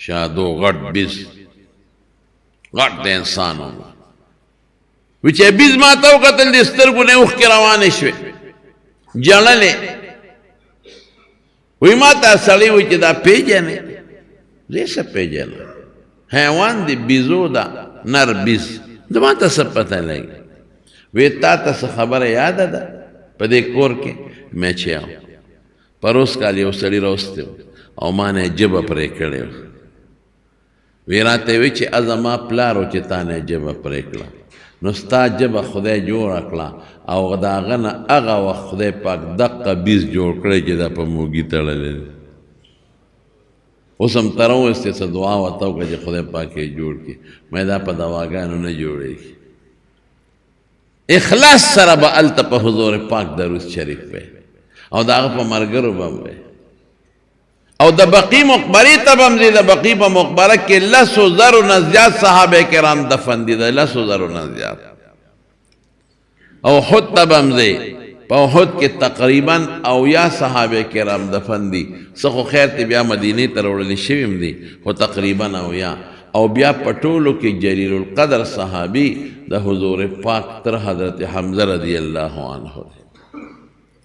شادو غټ بیس غټ د انسان و وی چې بیس ما ته وکتل د سترګو نه اوښکې روانې شوې جړلې وی ما ته سړی وی چې دا پیژنې زه څه پیژنم حیوان دی بیزو دا نر بیز دا ما ته څه پته لګي وی تا ته څه خبره یاده ده په دې کور کې مې چې پروس کال یو سړی راوستی او ما نه ژبه پرې کړې وی راته وی چې زما پلار و چې تا نه ژبه پرې کړه نو ستا ژبه خدای جوړه کړه او د هغه نه هغه وخت خدای پاک دقه بیز جوړ کړی چې دا په موږي تړلی دی اوس هم ته راوستې څه دعا ورته وکړه چې خدای پاک یې جوړ کړي مې دا په دواګانو نه جوړېږي اخلاص سره به هلته په حضور پاک درود شریف وی او د هغه په ملګرو به هم وی او د بقی مقبرې ته به هم ځي د بقی په مقبره کې 100,000 نه زیات صحابه کرام دفن دي د 100,000 نه زیات او احد ته به هم ځي په احد کې تقریبا 80 صحابه کرام دفن دي څه خو خیر ته بیا مدینې ته راوړل شوي هم دي خو تقریبا 80 او بیا په ټولو کې جلیل القدر صحابي د حضور پاک تر حضرت حمزه رضی الله عنه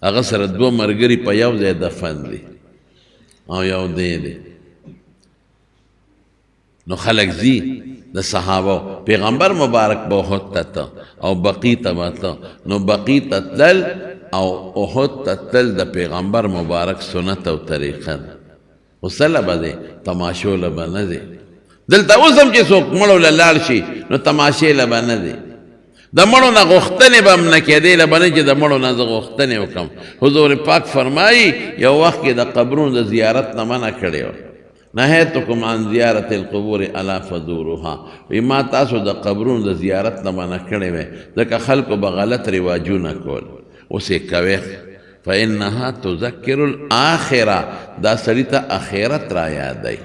هغه سره دوه مرګري په یو ځای دفن دي او یو دی نو خلق زی د صحابه پیغمبر مبارک به احد ته او بقی ته ته نو بقی ته تل او احد ته تل د پیغمبر مبارک سنت او طریقه وسله به تماشو له نه دی دلته اوس هم چې څوک مړو له لاړ شي نو تماشې له به نه دی د مړو نه غوښتنې به هم نه کېدې له به نه چې د مړو نه زه غوښتنې وکړم حضور پاک فرمایي یو وخت کې د قبرونو د زیارت نه منع کړې وه نهیتکم عن زیارت القبور الا فزوروها وی ما تاسو د قبرونو د زیارت نه منع کړې وې ځکه خلکو به غلط رواجونه کول اوس یې کوې فانها تذکر الاخره دا سړي ته اخرت را یادوي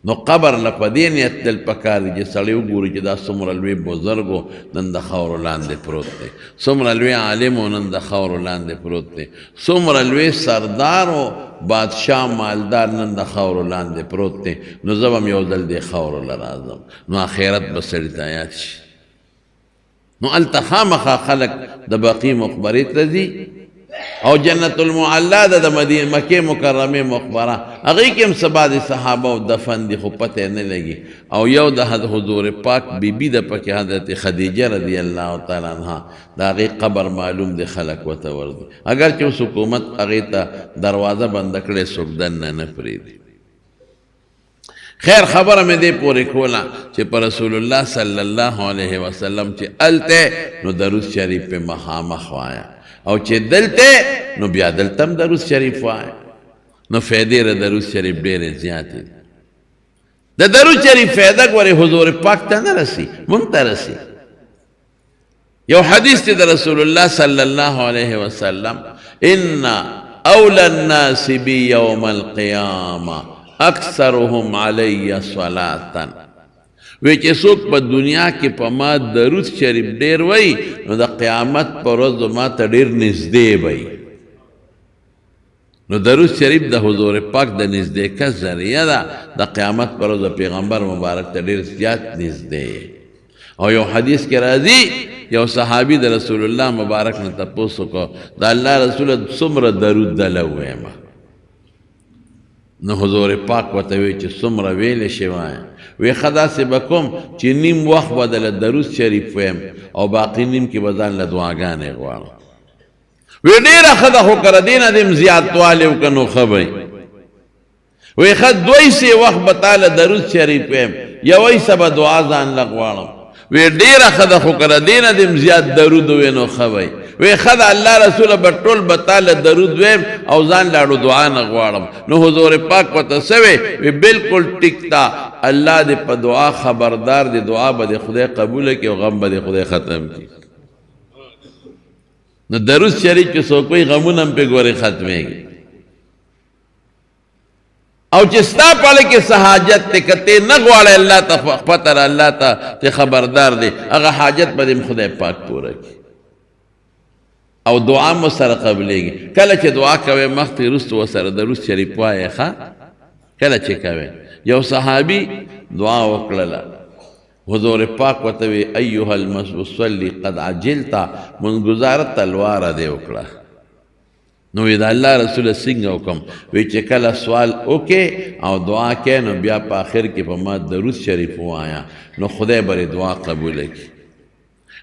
نو قبر لپدې نیت دل پکار دی چې سړی وګوري چې دا څومره لوی بزرګ و نن د خاورو لاندې پروت دی څومره لوی عالم و نن د خاورو لاندې پروت دی څومره لوی سردار و بادشاه مالدار نن د خاورو لاندې پروت دی نو زه به هم یو ځل دې خاورو له راځم نو آخرت به سړي ته یاد شي نو هلته خامخا خلک د بقي مقبرې ته ځي او جنت المعلا د مدینه مکه مکرمه مقبره هغه کې هم سبا د صحابه او دفن دي خو پته نه لګي او یو د حضور پاک بیبي د پکې حضرت خدیجه رضی الله تعالی عنها دا غي قبر معلوم دي خلق وته وردي اگر چې حکومت هغه ته دروازه بند کړي سوګدن نه پریدي خیر خبره مې دې پورې کوله چې پر رسول الله صلی الله علیه وسلم چې الته نو درود شریف په مخامخ وایا او چې دلته نو بیا دلته هم درود شریف وای نو فائدې ر درود شریف ډېرې زیاتې د درود شریف فائدہ غوړي حضور پاک ته نه رسی مونږ ته رسی یو حدیث دی د رسول الله صلی الله علیه وسلم ان اولى الناس بي يوم القيامه اکثرهم علی صلاة وی چې څوک په دنیا کې په ما درود شریف ډیر وای نو د قیامت پر ورځ ما ته ډیر نږدې وای نو درود شریف د حضور پاک د نزدېکت ذریعه ده د قیامت پر ورځ پیغمبر مبارک ته ډیر زیات نږدې او یو حدیث کې راځي یو صحابي د رسول الله مبارک نه تپوس وکړ د الله رسول څومره درود دله وایم نو حضور پاک ورته وی چې څومره ویلې شي وایم وی خدا سے بکم چې نیم وخت بدل درود شریف ویم او باقی نیم کې بدل له دعاګانې غواړم وی ډیره خدا خو کړه دینه دیم زیاتواله وکنو خبري وی خد دوی سي وخت بتاله درود شریف ویم یوې سبا دعا ځان لغواړم وی ډیره خدا خو کړه دینه دیم زیات درود وینو خوي وی خدا الله رسول بټول بتاله درود ویم او ځان لاړو دعا نه غواړم نو حضور پاک پته سوي وی بالکل ټیکتا الله دې په دعا خبردار دې دعا به خدای قبول کړي او غم به خدای ختم کړي نو درود شریف کې سو کوئی غمونه په ګوره ختميږي او چې ستا پاله کې سہاجت ته کته نه غواړي الله ته پتر الله ته خبردار دی هغه حاجت به خدای پاک پوره کړي او دعا مو سره قبلېږي کله چې دعا کوي مخ ته رستو سره درود شریف وایي ښه کله چې کوي یو صحابي دعا وکړه حضور پاک وته وی ایها المصلی قد عجلت من گزارت تلوار دی وکړه نو دا الله رسول څنګه حکم وی چې کله سوال وکي او دعا کې نو بیا په اخر کې په ما درود شریف وایا نو خدای بری دعا قبول کړي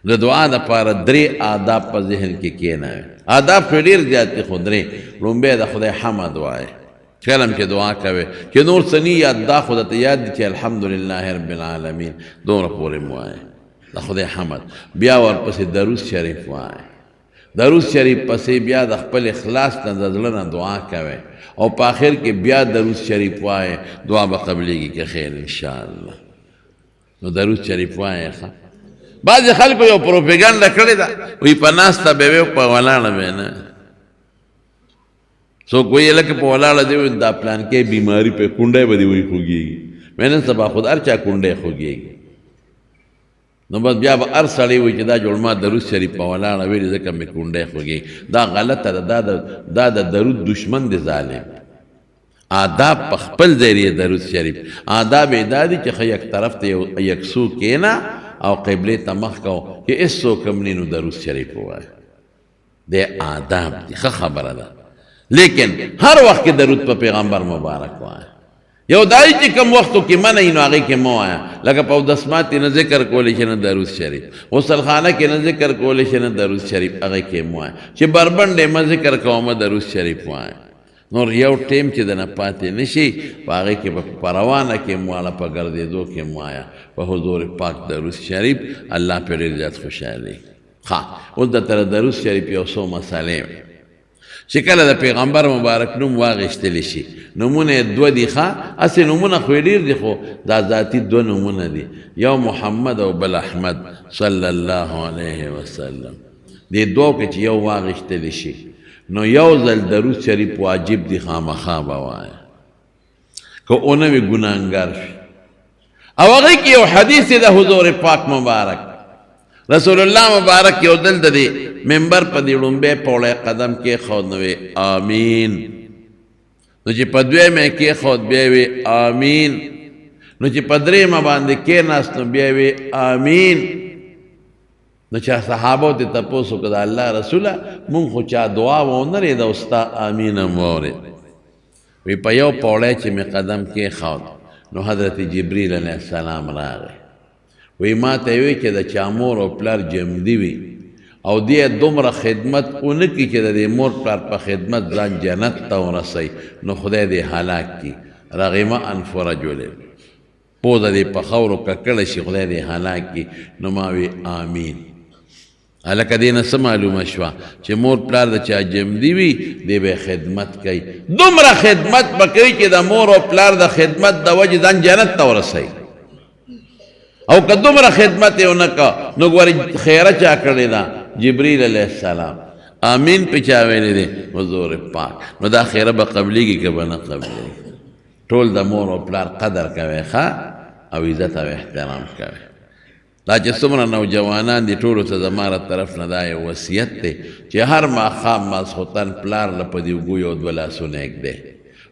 د دعا د پاره درې آداب په ذهن کې کېنه آداب ډېر زیات دي خو درې لومبه د خدای حمد وایي کلم کې دعا کوي چې نور سنی یاد دا خدای ته یاد دي چې الحمدلله رب العالمین دومره پورې مو وایي د خدای حمد بیا ورپسې درود شریف وایي درود شریف پسې بیا د خپل اخلاص نه د زړه نه دعا کوي او په آخر کې بیا درود شریف وایي دعا به قبلېږي که خیر انشاءالله نو درود شریف وایي ښه بعضې خلکو یو پروپیګنډه کړې ده وایي په ناسته به وي په ولاړه به نه څوک وایي لکه په ولاړه دی دا پلان کې بیماري په کونډی به دې وایي خوږېږي نن سبا خود هر چا کونډی خوږېږي نو بس بیا به هر سړی وایي چې دا جوړ ما درود شریف په ولاړه ویلې ځکه مې کونډی خوږېږي دا غلطه ده دا د درود دشمن دی ظالم آداب په خپل ځای درود شریف آداب یې دا دي چې ښه یک طرف ته یکسو کېنه او قبله ته مخ کو چې هېڅوک هم نه نو درود شریف ووایه د آداب دي ښه خبره ده لیکن هر وخت کې درود په پیغمبر مبارک وایه یو دای چې کوم وختو کې منع نو هغې کې مه وایه لکه په اودسمات کې نه ذکر کولی شي نه درود شریف غسلخانه کې نه ذکر کولی شي نه درود شریف هغې کې مه وایه چې بربنډې مه ذکر کومه درود شریف وایه نور یو ټیم چې د نه پاتې نه شي په هغې کې په روانه کې مواله په ګرځېدو کې موایا په حضور پاک درود شریف الله پرې ډېر زیات خوشحالي ښه اوس د تر درود شریف یو څو مسالې چې کله د پیغمبر مبارک نوم واغېستلی شي نومونه یې دوه دي ښه هسې نومونه خو یې ډېر دي خو دا ذاتي دوه نومونه دي یو محمد او بل احمد صلی الله علیه وسلم دې دوو کې چې یو واغېستلی شي نو یو ځل درود شریف واجب دی خامخا به وایه که اونه وي ګناهګار شي او هغې کې یو حدیث د حضور پاک مبارک رسول الله مبارک یو دل د دې ممبر په دې لومبی پوړی قدم کېښود نو وی آمین نو چې په دویمه یې کېښود بیا وی آمین نو چې په درېیمه باندې کېناست نو بیا وی آمین نو چا صحابو ته تپوس وکړه د الله رسوله مونږ خو چا دعا ونه رېده او ستا امین هم واورېد وی په یو پوړی چې مې قدم کېښود نو حضرت جبریل علیه السلام راغی وی ما ته یې وی چې د چا مور او پلار جمدي وي او دې دومره خدمت ونه کړي چې د دې مور پلار په خدمت ځان جنت ته ورسوي نو خدای دې هلاک کړي رغم انف رجل پوزه دې په خاورو ککړه شي خدای دې هلاک کړي نو ما وی آمین هلکه دې نه څه معلومه شوه چې مور پلار د چا جمدي وي دې به خدمت کوي دومره خدمت به کوي چې د مور او پلار د خدمت د وجې ځان جنت ته ورسوي او که دومره خدمت یې ونه که نو ګورې خیره چا کړې ده جبریل علیه السلام آمین پې چا ویلی دی حضور پاک نو دا خیره به قبلېږي که به نه قبلېږي ټول د مور او پلار قدر کوي ښه او عزت او احترام کوي دا چې څومره نوجوانان دي ټولو ته زما له طرف نه دا یو وصیت دی چې هر ماښام ماسخوتن پلار له په دې اوږو یو دوه لاسونه ږدی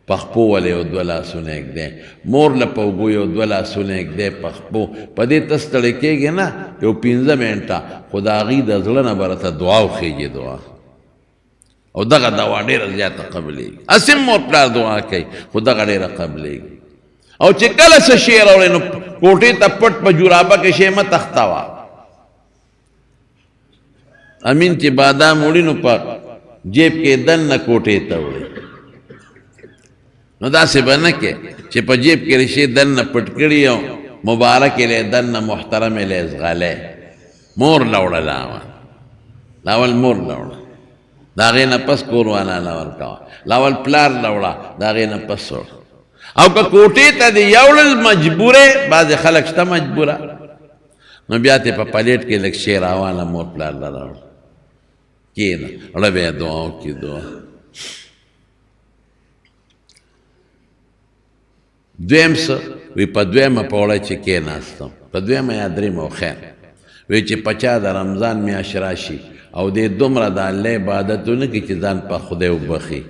پخپو ولې یو دوه لاسونه ږدی مور له په اوږو یو دوه لاسونه ږدی پخپو په دې ته ستړی کېږي نه یو 15 منټه خو د هغې د زړه نه به راته دعا وخېږي دعا او دغه دوا ډېره زیاته قبلېږي هسې مور پلار دعا کوي خو دغه ډېره قبلېږي او چې کله څه شی راوړې نو کوټې ته پټ په جورابه کې شی مه تختوه امین چې بادام وړي نو په جیب کې دننه کوټې ته وړي نو داسې به نه کې چې په جیب کې شی دننه پټ کړي مبارک لے دن محترم لے ازغلے مور لوڑا لاول مور لوڑا داغی نپس کوروانا لاول کوا لاول پلار لوڑا داغی نپس سوڑ او که کوٹی تا دی یوڑل مجبورے بعض خلق شتا مجبورا نو بیاتی پا پلیٹ کے لک شیر آوانا مور پلار لوڑا کینا ربے دعاوں کی دعا دویم سا وی پا دویم پوڑا چی کے ناستم پا دویم یادریم او خیر وی چی پچا دا رمضان میاش راشی او دے دمرا دا اللہ عبادتو نکی چی دان پا خدای بخی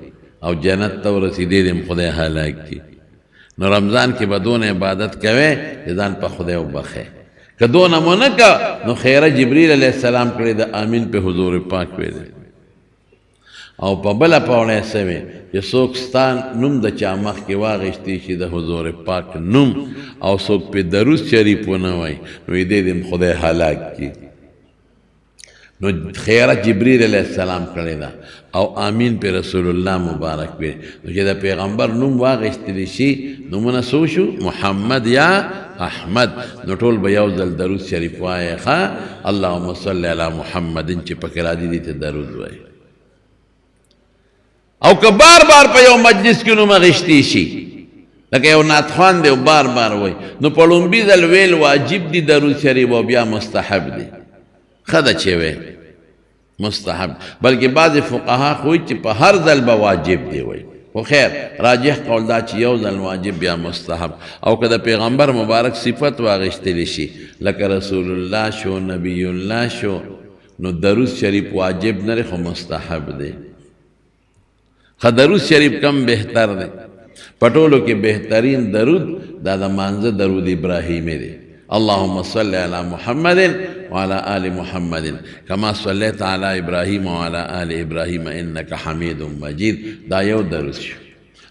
او جنت تو رسی دیدیم خدای حالاک کی نو رمضان کی بدون عبادت کوئے چی دان پا خدای بخی که دو نمونکا نو خیر جبریل علیہ السلام کردی دا آمین پہ حضور پاک ویدے او پا بلا پاوڑے سوے کہ سوکستان نم دا چامخ کی واغشتی شی دا حضور پاک نم او سوک پہ دروس شریفو نوائی نو ایدے دیم خدای حالاک کی نو خیرہ جبریل علیہ السلام کرے دا او آمین پہ رسول اللہ مبارک پہ نو کہ دا پیغمبر نم واغشتی شی نمونا سوشو محمد یا احمد نو ټول به یو ځل درود شریف وایه ښه اللهم صل علی محمد چې پکې راځي دې ته درود وایي او که بار بار په یو مجلس کې نوم اخیستی شي لکه یو نعتخوان دی او بار بار وایي نو په لومبي ځل ویل واجب دی درود شریف او بیا مستحب دی ښه ده چې وی مستحب بلکې بعضې فقها خو وایي چې په هر ځل به واجب دی وایي خو خیر راجح قول دا چې یو ځل واجب بیا مستحب او که د پیغمبر مبارک صفت واغشتلی شي لکه رسول الله شو نبی الله شو نو درود شریف واجب نه خو مستحب دی خو درود شریف کم بہتر دی پټولو کې بہترین درود دا د مانزه درود ابراهیمی دی اللهم صل على محمد وعلى آل محمد كما صليت على إبراهيم وعلى آل إبراهيم إنك حميد مجيد دا یو درود شو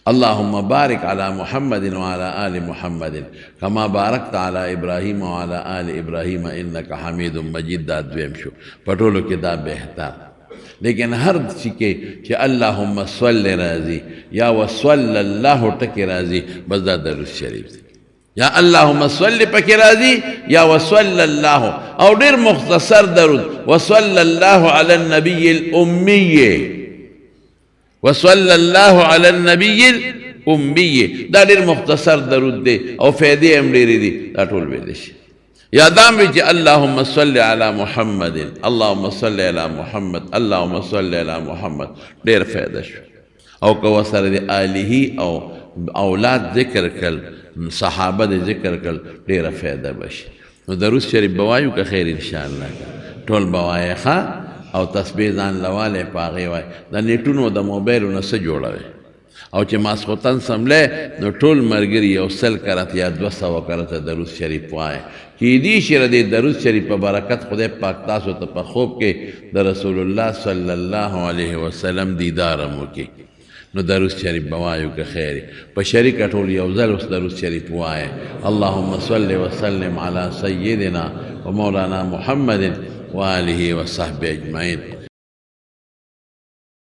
اللهم بارك على محمد وعلى آل محمد كما باركت على إبراهيم وعلى آل إبراهيم إنك حميد مجيد دا دویم شو پټولو کې دا بہتر لیکن ہر چکے کہ اللہم صلی راضی یا وصلی اللہ ٹکی راضی بس دا درود شریف دی یا اللہم صلی پکی راضی یا وصلی اللہ او دیر مختصر درود وصلی اللہ علی النبی الامی وصلی اللہ علی النبی الامی دا دیر مختصر درود دے او فیدی امریری دی دا طول بیدش یا دام بیچی اللہم صلی علی محمد اللہم صلی علی محمد اللہم صلی علی محمد دیر فیدش او کوسر دی آلیہی او اولاد ذکر کل صحابہ دے ذکر کل دیر فیدہ بشی نو درود شریف بوایو که خیر انشاءاللہ ټول بوایے خواہ او تسبیح ځان لوالے پاغی وائی دا نیٹونو دا موبیلو نسا جوڑاوے او چې ماسخوتن سملے نو ټول مرگری یو سل کرت یا 200 کرت درود شریف وائے کی دی شیر دی درود شریف برکت خدای پاک تاسو تا پا خوب کے دا رسول اللہ صلی اللہ علیہ وسلم دیدارمو کی نو درود شریف بوایو که خیری پا شریک اٹھول یوزل اس درود شریف وائے اللہم صلی وسلم علی سیدنا و مولانا محمد و آلہ و صحب اجمعین